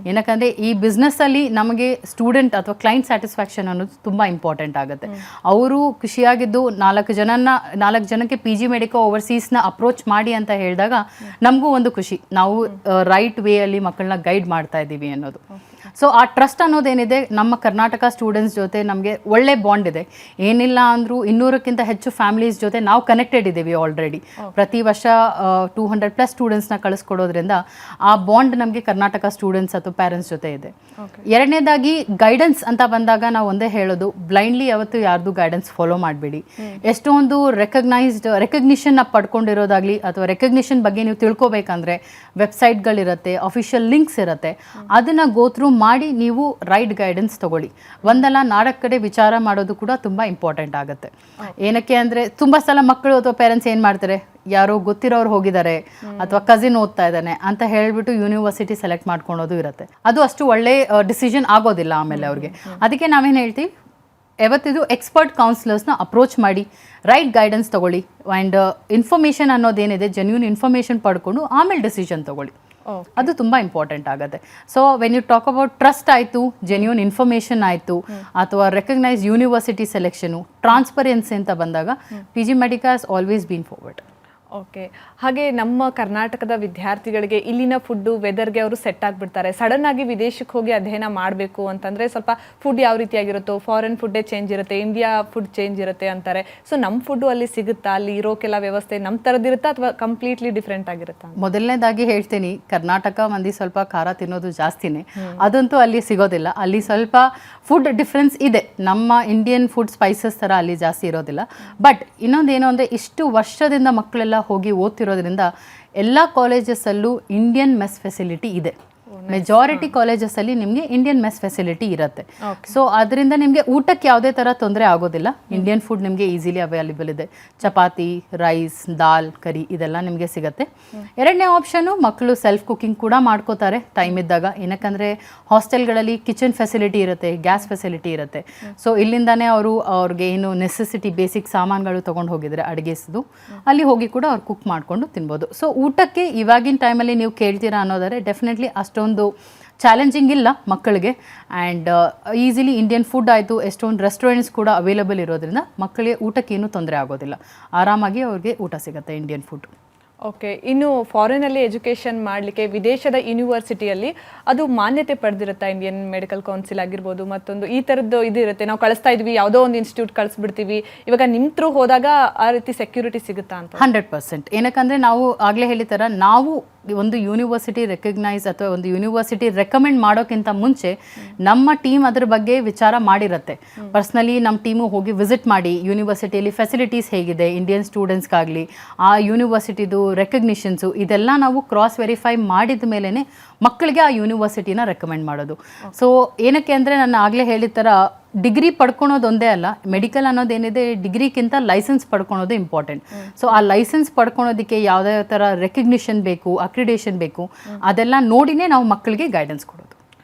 ಏನಕ್ಕಂದರೆ ಈ ಬಿಸ್ನೆಸ್ಸಲ್ಲಿ ನಮಗೆ ಸ್ಟೂಡೆಂಟ್ ಅಥವಾ ಕ್ಲೈಂಟ್ ಸ್ಯಾಟಿಸ್ಫ್ಯಾಕ್ಷನ್ ಅನ್ನೋದು ತುಂಬ ಇಂಪಾರ್ಟೆಂಟ್ ಆಗುತ್ತೆ. ಅವರು ಖುಷಿಯಾಗಿದ್ದು 4 ಜನಕ್ಕೆ PG ಮೆಡಿಕಾ ಓವರ್ಸೀಸ್ನ ಅಪ್ರೋಚ್ ಮಾಡಿ ಅಂತ ಹೇಳಿದಾಗ ನಮಗೂ ಒಂದು ಖುಷಿ, ನಾವು ರೈಟ್ ವೇಯಲ್ಲಿ ಮಕ್ಕಳನ್ನ ಗೈಡ್ ಮಾಡ್ತಾ ಇದ್ದೀವಿ ಅನ್ನೋದು. ಸೊ ಆ ಟ್ರಸ್ಟ್ ಅನ್ನೋದೇನಿದೆ ನಮ್ಮ ಕರ್ನಾಟಕ ಸ್ಟೂಡೆಂಟ್ಸ್ ಜೊತೆ ನಮಗೆ ಒಳ್ಳೆ ಬಾಂಡ್ ಇದೆ. ಏನಿಲ್ಲ ಅಂದರೂ 200ಕ್ಕಿಂತ ಹೆಚ್ಚು ಫ್ಯಾಮಿಲೀಸ್ ಜೊತೆ ನಾವು ಕನೆಕ್ಟೆಡ್ ಇದ್ದೀವಿ ಆಲ್ರೆಡಿ. ಪ್ರತಿ ವರ್ಷ 200+ ಸ್ಟೂಡೆಂಟ್ಸ್ನ ಕಳಿಸ್ಕೊಡೋದ್ರಿಂದ ಆ ಬಾಂಡ್ ನಮಗೆ ಕರ್ನಾಟಕ ಸ್ಟೂಡೆಂಟ್ಸ್ ಅಥವಾ ಪೇರೆಂಟ್ಸ್ ಜೊತೆ ಇದೆ. ಎರಡನೇದಾಗಿ ಗೈಡೆನ್ಸ್ ಅಂತ ಬಂದಾಗ ನಾವು ಒಂದೇ ಹೇಳೋದು, ಬ್ಲೈಂಡ್ಲಿ ಯಾವತ್ತು ಯಾರ್ದು ಗೈಡೆನ್ಸ್ ಫಾಲೋ ಮಾಡಬೇಡಿ. ಎಷ್ಟೊಂದು ರೆಕಗ್ನಿಷನ್ನ ಪಡ್ಕೊಂಡಿರೋದಾಗಲಿ ಅಥವಾ ರೆಕಗ್ನಿಷನ್ ಬಗ್ಗೆ ನೀವು ತಿಳ್ಕೊಬೇಕಂದ್ರೆ ವೆಬ್ಸೈಟ್ಗಳಿರುತ್ತೆ, ಅಫಿಷಿಯಲ್ ಲಿಂಕ್ಸ್ ಇರುತ್ತೆ, ಅದನ್ನು ಗೋತ್ರೂ ಮಾಡಿ ನೀವು ರೈಟ್ ಗೈಡೆನ್ಸ್ ತಗೊಳ್ಳಿ. ಒಂದಲ್ಲ 4 ಕಡೆ ವಿಚಾರ ಮಾಡೋದು ಕೂಡ ತುಂಬ ಇಂಪಾರ್ಟೆಂಟ್ ಆಗುತ್ತೆ. ಏನಕ್ಕೆ ಅಂದರೆ ತುಂಬ ಸಲ ಮಕ್ಕಳು ಅಥವಾ ಪೇರೆಂಟ್ಸ್ ಏನು ಮಾಡ್ತಾರೆ, ಯಾರೋ ಗೊತ್ತಿರೋರು ಹೋಗಿದ್ದಾರೆ ಅಥವಾ ಕಸಿನ್ ಓದ್ತಾ ಇದ್ದಾನೆ ಅಂತ ಹೇಳ್ಬಿಟ್ಟು ಯೂನಿವರ್ಸಿಟಿ ಸೆಲೆಕ್ಟ್ ಮಾಡ್ಕೊಳೋದು ಇರುತ್ತೆ. ಅದು ಅಷ್ಟು ಒಳ್ಳೆ ಡಿಸಿಷನ್ ಆಗೋದಿಲ್ಲ ಆಮೇಲೆ ಅವ್ರಿಗೆ. ಅದಕ್ಕೆ ನಾವೇನು ಹೇಳ್ತೀವಿ, ಯಾವತ್ತಿದು ಎಕ್ಸ್ಪರ್ಟ್ ಕೌನ್ಸಿಲರ್ಸ್ನ ಅಪ್ರೋಚ್ ಮಾಡಿ ರೈಟ್ ಗೈಡೆನ್ಸ್ ತಗೊಳ್ಳಿ. ಆ್ಯಂಡ್ ಇನ್ಫಾರ್ಮೇಷನ್ ಅನ್ನೋದೇನಿದೆ ಜೆನ್ಯೂನ್ ಇನ್ಫಾರ್ಮೇಷನ್ ಪಡ್ಕೊಂಡು ಆಮೇಲೆ ಡಿಸಿಷನ್ ತಗೊಳ್ಳಿ. ಅದು ತುಂಬ ಇಂಪಾರ್ಟೆಂಟ್ ಆಗುತ್ತೆ. So when you talk about trust ಆಯಿತು, ಜೆನ್ಯೂನ್ ಇನ್ಫಾರ್ಮೇಷನ್ ಆಯಿತು, ಅಥವಾ ರೆಕಗ್ನೈಸ್ ಯೂನಿವರ್ಸಿಟಿ ಸೆಲೆಕ್ಷನು, ಟ್ರಾನ್ಸ್ಪರೆನ್ಸಿ ಅಂತ ಬಂದಾಗ PG Medica has always been forward. Okay, ಹಾಗೆ ನಮ್ಮ ಕರ್ನಾಟಕದ ವಿದ್ಯಾರ್ಥಿಗಳಿಗೆ ಇಲ್ಲಿನ ಫುಡ್ಡು ವೆದರ್ಗೆ ಅವರು ಸೆಟ್ ಆಗಿಬಿಡ್ತಾರೆ. ಸಡನ್ ಆಗಿ ವಿದೇಶಕ್ಕೆ ಹೋಗಿ ಅಧ್ಯಯನ ಮಾಡಬೇಕು ಅಂತಂದರೆ ಸ್ವಲ್ಪ ಫುಡ್ ಯಾವ ರೀತಿಯಾಗಿರುತ್ತೋ, ಫಾರಿನ್ ಫುಡ್ಡೇ ಚೇಂಜ್ ಇರುತ್ತೆ, ಇಂಡಿಯಾ ಫುಡ್ ಚೇಂಜ್ ಇರುತ್ತೆ ಅಂತಾರೆ. ಸೊ ನಮ್ಮ ಫುಡ್ಡು ಅಲ್ಲಿ ಸಿಗುತ್ತಾ, ಅಲ್ಲಿ ಇರೋಕೆಲ್ಲ ವ್ಯವಸ್ಥೆ ನಮ್ಮ ಥರದ್ದಿರುತ್ತಾ ಅಥವಾ ಕಂಪ್ಲೀಟ್ಲಿ ಡಿಫ್ರೆಂಟ್ ಆಗಿರುತ್ತಾ? ಮೊದಲನೇದಾಗಿ ಹೇಳ್ತೀನಿ, ಕರ್ನಾಟಕ ಮಂದಿ ಸ್ವಲ್ಪ ಖಾರ ತಿನ್ನೋದು ಜಾಸ್ತಿನೇ, ಅದಂತೂ ಅಲ್ಲಿ ಸಿಗೋದಿಲ್ಲ. ಅಲ್ಲಿ ಸ್ವಲ್ಪ ಫುಡ್ ಡಿಫ್ರೆನ್ಸ್ ಇದೆ, ನಮ್ಮ ಇಂಡಿಯನ್ ಫುಡ್ ಸ್ಪೈಸಸ್ ಥರ ಅಲ್ಲಿ ಜಾಸ್ತಿ ಇರೋದಿಲ್ಲ. ಬಟ್ ಇನ್ನೊಂದೇನು ಅಂದರೆ, ಇಷ್ಟು ವರ್ಷದಿಂದ ಮಕ್ಕಳೆಲ್ಲ ಹೋಗಿ ಓದ್ತಿರೋದ್ರಿಂದ ಎಲ್ಲ ಕಾಲೇಜಸ್ಸಲ್ಲೂ ಇಂಡಿಯನ್ ಮೆಸ್ ಫೆಸಿಲಿಟಿ ಇದೆ. ಮೆಜಾರಿಟಿ ಕಾಲೇಜಸಲ್ಲಿ ನಿಮಗೆ ಇಂಡಿಯನ್ ಮೆಸ್ ಫೆಸಿಲಿಟಿ ಇರುತ್ತೆ. ಸೊ ಅದರಿಂದ ನಿಮಗೆ ಊಟಕ್ಕೆ ಯಾವುದೇ ಥರ ತೊಂದರೆ ಆಗೋದಿಲ್ಲ. ಇಂಡಿಯನ್ ಫುಡ್ ನಿಮಗೆ ಈಸಿಲಿ ಅವೈಲೇಬಲ್ ಇದೆ. ಚಪಾತಿ, ರೈಸ್, ದಾಲ್, ಕರಿ ಇದೆಲ್ಲ ನಿಮಗೆ ಸಿಗುತ್ತೆ. ಎರಡನೇ ಆಪ್ಷನು, ಮಕ್ಕಳು ಸೆಲ್ಫ್ ಕುಕಿಂಗ್ ಕೂಡ ಮಾಡ್ಕೋತಾರೆ ಟೈಮ್ ಇದ್ದಾಗ. ಏನಕ್ಕಂದರೆ ಹಾಸ್ಟೆಲ್ಗಳಲ್ಲಿ ಕಿಚನ್ ಫೆಸಿಲಿಟಿ ಇರುತ್ತೆ, ಗ್ಯಾಸ್ ಫೆಸಿಲಿಟಿ ಇರುತ್ತೆ. ಸೊ ಇಲ್ಲಿಂದಾನೇ ಅವ್ರಿಗೆ ಏನು ನೆಸೆಸಿಟಿ ಬೇಸಿಕ್ ಸಾಮಾನುಗಳು ತೊಗೊಂಡು ಹೋಗಿದ್ರೆ ಅಡುಗೆಸ್ದು, ಅಲ್ಲಿ ಹೋಗಿ ಕೂಡ ಅವ್ರು ಕುಕ್ ಮಾಡಿಕೊಂಡು ತಿನ್ಬೋದು. ಸೊ ಊಟಕ್ಕೆ ಇವಾಗಿನ ಟೈಮಲ್ಲಿ ನೀವು ಕೇಳ್ತೀರಾ ಅನ್ನೋದಾದ್ರೆ ಡೆಫಿನೆಟ್ಲಿ ಅಷ್ಟೊಂದು ಚಾಲೆಂಜಿಂಗ್ ಇಲ್ಲ ಮಕ್ಕಳಿಗೆ. ಆ್ಯಂಡ್ ಈಸಿಲಿ ಇಂಡಿಯನ್ ಫುಡ್ ಆಯಿತು, ಎಷ್ಟೊಂದು ರೆಸ್ಟೋರೆಂಟ್ಸ್ ಕೂಡ ಅವೈಲೇಬಲ್ ಇರೋದ್ರಿಂದ ಮಕ್ಕಳಿಗೆ ಊಟಕ್ಕೇನು ತೊಂದರೆ ಆಗೋದಿಲ್ಲ. ಆರಾಮಾಗಿ ಅವ್ರಿಗೆ ಊಟ ಸಿಗುತ್ತೆ ಇಂಡಿಯನ್ ಫುಡ್. ಓಕೆ, ಇನ್ನು ಫಾರಿನಲ್ಲಿ ಎಜುಕೇಷನ್ ಮಾಡಲಿಕ್ಕೆ ವಿದೇಶದ ಯೂನಿವರ್ಸಿಟಿಯಲ್ಲಿ ಅದು ಮಾನ್ಯತೆ ಪಡೆದಿರುತ್ತೆ. ಇಂಡಿಯನ್ ಮೆಡಿಕಲ್ ಕೌನ್ಸಿಲ್ ಆಗಿರ್ಬೋದು, ಮತ್ತೊಂದು ಈ ಥರದ್ದು ಇದಿರುತ್ತೆ. ನಾವು ಕಳಿಸ್ತಾ ಇದ್ವಿ, ಯಾವುದೋ ಒಂದು ಇನ್ಸ್ಟಿಟ್ಯೂಟ್ ಕಳಿಸ್ಬಿಡ್ತೀವಿ. ಇವಾಗ ನಿಮ್ಮ ಥ್ರೂ ಹೋದಾಗ ಆ ರೀತಿ ಸೆಕ್ಯೂರಿಟಿ ಸಿಗುತ್ತಾ ಅಂತ? 100%. ಏನಕ್ಕಂದರೆ ನಾವು ಆಗಲೇ ಹೇಳಿತರ, ನಾವು ಒಂದು ಯೂನಿವರ್ಸಿಟಿ ರೆಕಗ್ನೈಸ್ ಅಥವಾ ಒಂದು ಯೂನಿವರ್ಸಿಟಿ ರೆಕಮೆಂಡ್ ಮಾಡೋಕ್ಕಿಂತ ಮುಂಚೆ ನಮ್ಮ ಟೀಮ್ ಅದ್ರ ಬಗ್ಗೆ ವಿಚಾರ ಮಾಡಿರುತ್ತೆ. ಪರ್ಸ್ನಲಿ ನಮ್ಮ ಟೀಮು ಹೋಗಿ ವಿಸಿಟ್ ಮಾಡಿ ಯೂನಿವರ್ಸಿಟಿಯಲ್ಲಿ ಫೆಸಿಲಿಟೀಸ್ ಹೇಗಿದೆ ಇಂಡಿಯನ್ ಸ್ಟೂಡೆಂಟ್ಸ್ಗಾಗಲಿ, ಆ ಯೂನಿವರ್ಸಿಟಿದು ರೆಕಗ್ನಿಷನ್ಸು ಇದೆಲ್ಲ ನಾವು ಕ್ರಾಸ್ ವೆರಿಫೈ ಮಾಡಿದ ಮೇಲೇ ಮಕ್ಕಳಿಗೆ ಆ ಯೂನಿವರ್ಸಿಟಿನ ರೆಕಮೆಂಡ್ ಮಾಡೋದು. ಸೊ ಏನಕ್ಕೆ ಅಂದರೆ ನಾನು ಆಗಲೇ ಹೇಳಿದ ಥರ ಡಿಗ್ರಿ ಪಡ್ಕೊಳೋದು ಒಂದೇ ಅಲ್ಲ, ಮೆಡಿಕಲ್ ಅನ್ನೋದೇನಿದೆ ಡಿಗ್ರಿಗಿಂತ ಲೈಸೆನ್ಸ್ ಪಡ್ಕೊಳೋದು ಇಂಪಾರ್ಟೆಂಟ್. ಸೊ ಆ ಲೈಸೆನ್ಸ್ ಪಡ್ಕೊಳೋದಕ್ಕೆ ಯಾವುದೇ ಥರ ರೆಕಗ್ನಿಷನ್ ಬೇಕು, ಅಕ್ರಿಡೇಷನ್ ಬೇಕು, ಅದೆಲ್ಲ ನೋಡಿನೇ ನಾವು ಮಕ್ಕಳಿಗೆ ಗೈಡೆನ್ಸ್ ಕೊಡೋದು.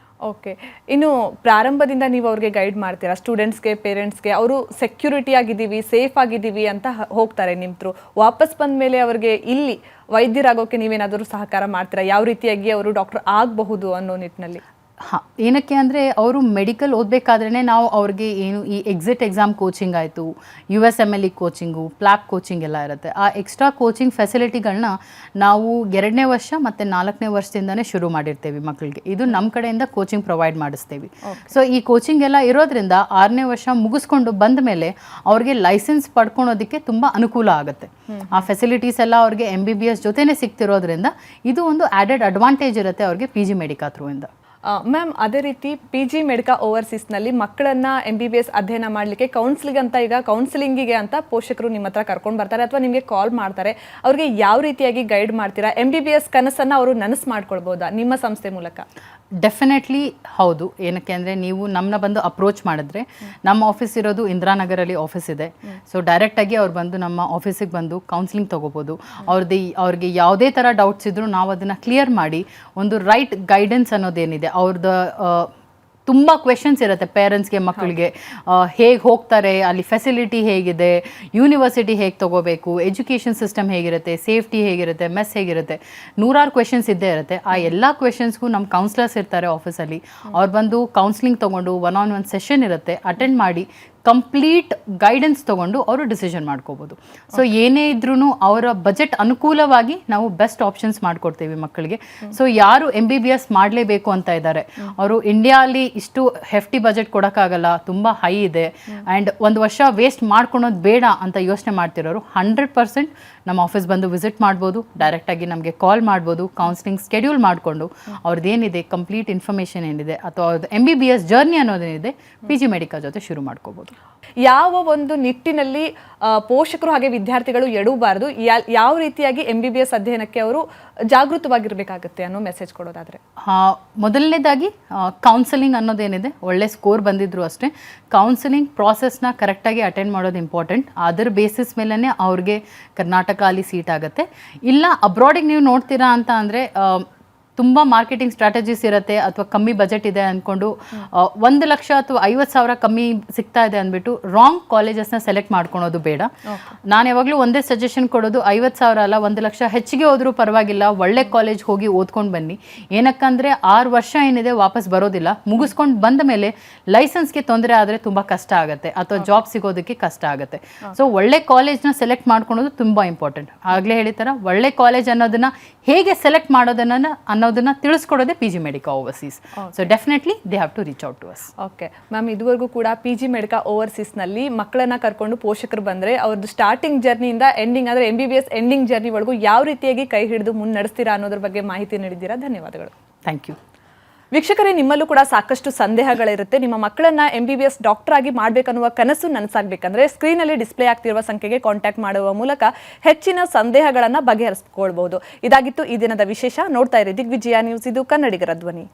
ಓಕೆ, ಇನ್ನು ಪ್ರಾರಂಭದಿಂದ ನೀವು ಅವ್ರಿಗೆ ಗೈಡ್ ಮಾಡ್ತೀರಾ, ಸ್ಟೂಡೆಂಟ್ಸ್ಗೆ, ಪೇರೆಂಟ್ಸ್ಗೆ, ಅವರು ಸೆಕ್ಯೂರಿಟಿ ಆಗಿದ್ದೀವಿ, ಸೇಫ್ ಆಗಿದ್ದೀವಿ ಅಂತ ಹೋಗ್ತಾರೆ ನಿಮ್ಮ ಥ್ರೂ. ವಾಪಸ್ ಬಂದ ಮೇಲೆ ಅವ್ರಿಗೆ ಇಲ್ಲಿ ವೈದ್ಯರಾಗೋಕ್ಕೆ ನೀವೇನಾದರೂ ಸಹಕಾರ ಮಾಡ್ತೀರಾ? ಯಾವ ರೀತಿಯಾಗಿ ಅವರು ಡಾಕ್ಟರ್ ಆಗಬಹುದು ಅನ್ನೋ ನಿಟ್ಟಿನಲ್ಲಿ? ಹಾಂ, ಏನಕ್ಕೆ ಅಂದರೆ ಅವರು ಮೆಡಿಕಲ್ ಓದಬೇಕಾದ್ರೇ ನಾವು ಅವ್ರಿಗೆ ಏನು ಈ ಎಕ್ಸಾಮ್ ಕೋಚಿಂಗ್ ಆಯಿತು, USMLE ಕೋಚಿಂಗು, ಪ್ಲ್ಯಾಪ್ ಕೋಚಿಂಗ್ ಎಲ್ಲ ಇರುತ್ತೆ. ಆ ಎಕ್ಸ್ಟ್ರಾ ಕೋಚಿಂಗ್ ಫೆಸಿಲಿಟಿಗಳನ್ನ ನಾವು 2ನೇ ವರ್ಷ ಮತ್ತು 4ನೇ ವರ್ಷದಿಂದನೇ ಶುರು ಮಾಡಿರ್ತೇವೆ ಮಕ್ಕಳಿಗೆ. ಇದು ನಮ್ಮ ಕಡೆಯಿಂದ ಕೋಚಿಂಗ್ ಪ್ರೊವೈಡ್ ಮಾಡಿಸ್ತೇವೆ. ಸೊ ಈ ಕೋಚಿಂಗ್ ಎಲ್ಲ ಇರೋದ್ರಿಂದ 6ನೇ ವರ್ಷ ಮುಗಿಸ್ಕೊಂಡು ಬಂದ ಮೇಲೆ ಅವ್ರಿಗೆ ಲೈಸೆನ್ಸ್ ಪಡ್ಕೊಳೋದಕ್ಕೆ ತುಂಬ ಅನುಕೂಲ ಆಗುತ್ತೆ. ಆ ಫೆಸಿಲಿಟೀಸ್ ಎಲ್ಲ ಅವ್ರಿಗೆ MBBS ಜೊತೆನೇ ಸಿಗ್ತಿರೋದ್ರಿಂದ ಇದು ಒಂದು ಆ್ಯಡೆಡ್ ಅಡ್ವಾಂಟೇಜ್ ಇರುತ್ತೆ ಅವ್ರಿಗೆ PG ಮೆಡಿಕಾ ಥ್ರೂ ಇಂದ. ಮ್ಯಾಮ್, ಅದೇ ರೀತಿ PG ಮೆಡಿಕಾ ಓವರ್ಸೀಸ್ನಲ್ಲಿ ಮಕ್ಕಳನ್ನ MBBS ಅಧ್ಯಯನ ಮಾಡಲಿಕ್ಕೆ ಕೌನ್ಸಿಲಿಂಗಿಗೆ ಅಂತ ಪೋಷಕರು ನಿಮ್ಮ ಹತ್ರ ಕರ್ಕೊಂಡು ಬರ್ತಾರೆ ಅಥವಾ ನಿಮಗೆ ಕಾಲ್ ಮಾಡ್ತಾರೆ. ಅವ್ರಿಗೆ ಯಾವ ರೀತಿಯಾಗಿ ಗೈಡ್ ಮಾಡ್ತೀರಾ? MBBS ಕನಸನ್ನು ಅವರು ನನಸು ಮಾಡ್ಕೊಳ್ಬೋದಾ ನಿಮ್ಮ ಸಂಸ್ಥೆ ಮೂಲಕ? ಡೆಫಿನೆಟ್ಲಿ ಹೌದು. ಏನಕ್ಕೆ ಅಂದರೆ ನೀವು ನಮ್ಮನ್ನ ಬಂದು ಅಪ್ರೋಚ್ ಮಾಡಿದ್ರೆ, ನಮ್ಮ ಆಫೀಸ್ ಇರೋದು ಇಂದಿರಾನಗರಲ್ಲಿ ಆಫೀಸ್ ಇದೆ. ಸೊ ಡೈರೆಕ್ಟಾಗಿ ಅವ್ರು ಬಂದು ನಮ್ಮ ಆಫೀಸಿಗೆ ಬಂದು ಕೌನ್ಸಿಲಿಂಗ್ ತೊಗೋಬೋದು. ಅವ್ರಿಗೆ ಯಾವುದೇ ಥರ ಡೌಟ್ಸ್ ಇದ್ದರೂ ನಾವು ಅದನ್ನು ಕ್ಲಿಯರ್ ಮಾಡಿ ಒಂದು ರೈಟ್ ಗೈಡೆನ್ಸ್ ಅನ್ನೋದೇನಿದೆ, ಅವ್ರದ್ದು ತುಂಬ ಕ್ವೆಶನ್ಸ್ ಇರುತ್ತೆ ಪೇರೆಂಟ್ಸ್ಗೆ, ಮಕ್ಕಳಿಗೆ ಹೇಗೆ ಹೋಗ್ತಾರೆ, ಅಲ್ಲಿ ಫೆಸಿಲಿಟಿ ಹೇಗಿದೆ, ಯೂನಿವರ್ಸಿಟಿ ಹೇಗೆ ತೊಗೋಬೇಕು, ಎಜುಕೇಷನ್ ಸಿಸ್ಟಮ್ ಹೇಗಿರುತ್ತೆ, ಸೇಫ್ಟಿ ಹೇಗಿರುತ್ತೆ, ಮೆಸ್ ಹೇಗಿರುತ್ತೆ, 100 ಕ್ವೆಶನ್ಸ್ ಇದ್ದೇ ಇರುತ್ತೆ. ಆ ಎಲ್ಲ ಕ್ವೆಶನ್ಸ್ಗೂ ನಮ್ಮ ಕೌನ್ಸಿಲರ್ಸ್ ಇರ್ತಾರೆ ಆಫೀಸಲ್ಲಿ. ಅವ್ರು ಬಂದು ಕೌನ್ಸಿಲಿಂಗ್ ತೊಗೊಂಡು 1-on-1 ಸೆಷನ್ ಇರುತ್ತೆ, ಅಟೆಂಡ್ ಮಾಡಿ ಕಂಪ್ಲೀಟ್ ಗೈಡೆನ್ಸ್ ತೊಗೊಂಡು ಅವರು ಡಿಸಿಷನ್ ಮಾಡ್ಕೋಬೋದು. ಸೊ ಏನೇ ಇದ್ರೂ ಅವರ ಬಜೆಟ್ ಅನುಕೂಲವಾಗಿ ನಾವು ಬೆಸ್ಟ್ ಆಪ್ಷನ್ಸ್ ಮಾಡಿಕೊಡ್ತೀವಿ ಮಕ್ಕಳಿಗೆ. ಸೊ ಯಾರು MBBS ಮಾಡಲೇಬೇಕು ಅಂತ ಇದ್ದಾರೆ, ಅವರು ಇಂಡಿಯಾಲಿ ಇಷ್ಟು ಹೆಫ್ಟಿ ಬಜೆಟ್ ಕೊಡೋಕ್ಕಾಗಲ್ಲ, ತುಂಬ ಹೈ ಇದೆ, ಆ್ಯಂಡ್ ಒಂದು ವರ್ಷ ವೇಸ್ಟ್ ಮಾಡ್ಕೊಳೋದು ಬೇಡ ಅಂತ ಯೋಚನೆ ಮಾಡ್ತಿರೋರು 100% ನಮ್ಮ ಆಫೀಸ್ ಬಂದು ವಿಸಿಟ್ ಮಾಡ್ಬೋದು. ಡೈರೆಕ್ಟಾಗಿ ನಮಗೆ ಕಾಲ್ ಮಾಡ್ಬೋದು. ಕೌನ್ಸಿಲಿಂಗ್ ಸ್ಕೆಡ್ಯೂಲ್ ಮಾಡಿಕೊಂಡು ಅವ್ರದ್ದೇನಿದೆ ಕಂಪ್ಲೀಟ್ ಇನ್ಫಾರ್ಮೇಷನ್ ಏನಿದೆ ಅಥವಾ ಅವ್ರದ್ದು MBBS ಜರ್ನಿ ಅನ್ನೋದೇನಿದೆ PG ಮೆಡಿಕಾ ಜೊತೆ ಶುರು ಮಾಡ್ಕೋಬೋದು. ಯಾವ ಒಂದು ನಿಟ್ಟಿನಲ್ಲಿ ಪೋಷಕರು ಹಾಗೆ ವಿದ್ಯಾರ್ಥಿಗಳು ಎಡವಬಾರದು, ಯಾವ ರೀತಿಯಾಗಿ MBBS ಅಧ್ಯಯನಕ್ಕೆ ಅವರು ಜಾಗೃತವಾಗಿರಬೇಕಾಗುತ್ತೆ ಅನ್ನೋ ಮೆಸೇಜ್ ಕೊಡೋದಾದರೆ? ಮೊದಲನೇದಾಗಿ ಕೌನ್ಸಿಲಿಂಗ್ ಅನ್ನೋದೇನಿದೆ, ಒಳ್ಳೆ ಸ್ಕೋರ್ ಬಂದಿದ್ರು ಅಷ್ಟೇ, ಕೌನ್ಸಿಲಿಂಗ್ ಪ್ರಾಸೆಸ್ನ ಕರೆಕ್ಟಾಗಿ ಅಟೆಂಡ್ ಮಾಡೋದು ಇಂಪಾರ್ಟೆಂಟ್. ಅದರ ಬೇಸಿಸ್ ಮೇಲೇ ಅವ್ರಿಗೆ ಕರ್ನಾಟಕ ಅಲ್ಲಿ ಸೀಟ್ ಆಗುತ್ತೆ. ಇಲ್ಲ ಅಬ್ರಾಡಿಗೆ ನೀವು ನೋಡ್ತೀರಾ ಅಂತ ಅಂದರೆ ತುಂಬ ಮಾರ್ಕೆಟಿಂಗ್ ಸ್ಟ್ರಾಟಜೀಸ್ ಇರುತ್ತೆ, ಅಥವಾ ಕಮ್ಮಿ ಬಜೆಟ್ ಇದೆ ಅಂದ್ಕೊಂಡು 1 ಲಕ್ಷ ಅಥವಾ 50,000 ಕಮ್ಮಿ ಸಿಗ್ತಾ ಇದೆ ಅಂದ್ಬಿಟ್ಟು ರಾಂಗ್ ಕಾಲೇಜಸ್ನ ಸೆಲೆಕ್ಟ್ ಮಾಡ್ಕೊಳೋದು ಬೇಡ. ನಾನು ಯಾವಾಗಲೂ ಒಂದೇ ಸಜೆಷನ್ ಕೊಡೋದು, 50,000 ಅಲ್ಲ 1 ಲಕ್ಷ ಹೆಚ್ಚಿಗೆ ಹೋದರೂ ಪರವಾಗಿಲ್ಲ, ಒಳ್ಳೆ ಕಾಲೇಜ್ ಹೋಗಿ ಓದ್ಕೊಂಡು ಬನ್ನಿ. ಏನಕ್ಕಂದರೆ 6 ವರ್ಷ ಏನಿದೆ ವಾಪಸ್ ಬರೋದಿಲ್ಲ. ಮುಗಿಸ್ಕೊಂಡು ಬಂದ ಮೇಲೆ ಲೈಸೆನ್ಸ್ಗೆ ತೊಂದರೆ ಆದರೆ ತುಂಬ ಕಷ್ಟ ಆಗುತ್ತೆ, ಅಥವಾ ಜಾಬ್ ಸಿಗೋದಕ್ಕೆ ಕಷ್ಟ ಆಗುತ್ತೆ. ಸೊ ಒಳ್ಳೆ ಕಾಲೇಜ್ನ ಸೆಲೆಕ್ಟ್ ಮಾಡ್ಕೊಳೋದು ತುಂಬ ಇಂಪಾರ್ಟೆಂಟ್. ಆಗಲೇ ಹೇಳಿತಾರ, ಒಳ್ಳೆ ಕಾಲೇಜ್ ಅನ್ನೋದನ್ನ ಹೇಗೆ ಸೆಲೆಕ್ಟ್ ಅನ್ನೋದನ್ನ ತಿಳಿಸ್ಕೊಡೋದೇ PG Medica overseas. So definitely they have to reach out to us. Okay ma'am, ಇದುವರೆಗೂ ಕೂಡ PG ಮೆಡಿಕಾ ಓವರ್ಸೀಸ್ನಲ್ಲಿ ಮಕ್ಕಳನ್ನ ಕರ್ಕೊಂಡು ಪೋಷಕರು ಬಂದರೆ ಅವ್ರದ್ದು ಸ್ಟಾರ್ಟಿಂಗ್ ಜರ್ನಿಯಿಂದ ಎಂಡಿಂಗ್ ಅಂದರೆ MBBS ಎಂಡಿಂಗ್ ಜರ್ನಿವರೆಗೂ ಯಾವ ರೀತಿಯಾಗಿ ಕೈ ಹಿಡಿದು ಮುನ್ನಡೆಸ್ತೀರಾ ಅನ್ನೋದ್ರ ಬಗ್ಗೆ ಮಾಹಿತಿ ನೀಡಿದ್ದೀರಾ. ಧನ್ಯವಾದಗಳು. Thank you. ವೀಕ್ಷಕರೇ, ನಿಮ್ಮಲ್ಲೂ ಕೂಡ ಸಾಕಷ್ಟು ಸಂದೇಹಗಳಿರುತ್ತೆ. ನಿಮ್ಮ ಮಕ್ಕಳನ್ನ MBBS ಡಾಕ್ಟರ್ ಆಗಿ ಮಾಡ್ಬೇಕನ್ನುವ ಕನಸು ನನಸಾಗಬೇಕಂದ್ರೆ ಸ್ಕ್ರೀನಲ್ಲಿ ಡಿಸ್ಪ್ಲೇ ಆಗ್ತಿರುವ ಸಂಖ್ಯೆಗೆ ಕಾಂಟ್ಯಾಕ್ಟ್ ಮಾಡುವ ಮೂಲಕ ಹೆಚ್ಚಿನ ಸಂದೇಹಗಳನ್ನ ಬಗೆಹರಿಸಿಕೊಳ್ಬಹುದು. ಇದಾಗಿತ್ತು ಈ ದಿನದ ವಿಶೇಷ. ನೋಡ್ತಾ ಇರಿ ದಿಗ್ವಿಜಯ ನ್ಯೂಸ್, ಇದು ಕನ್ನಡಿಗರ ಧ್ವನಿ.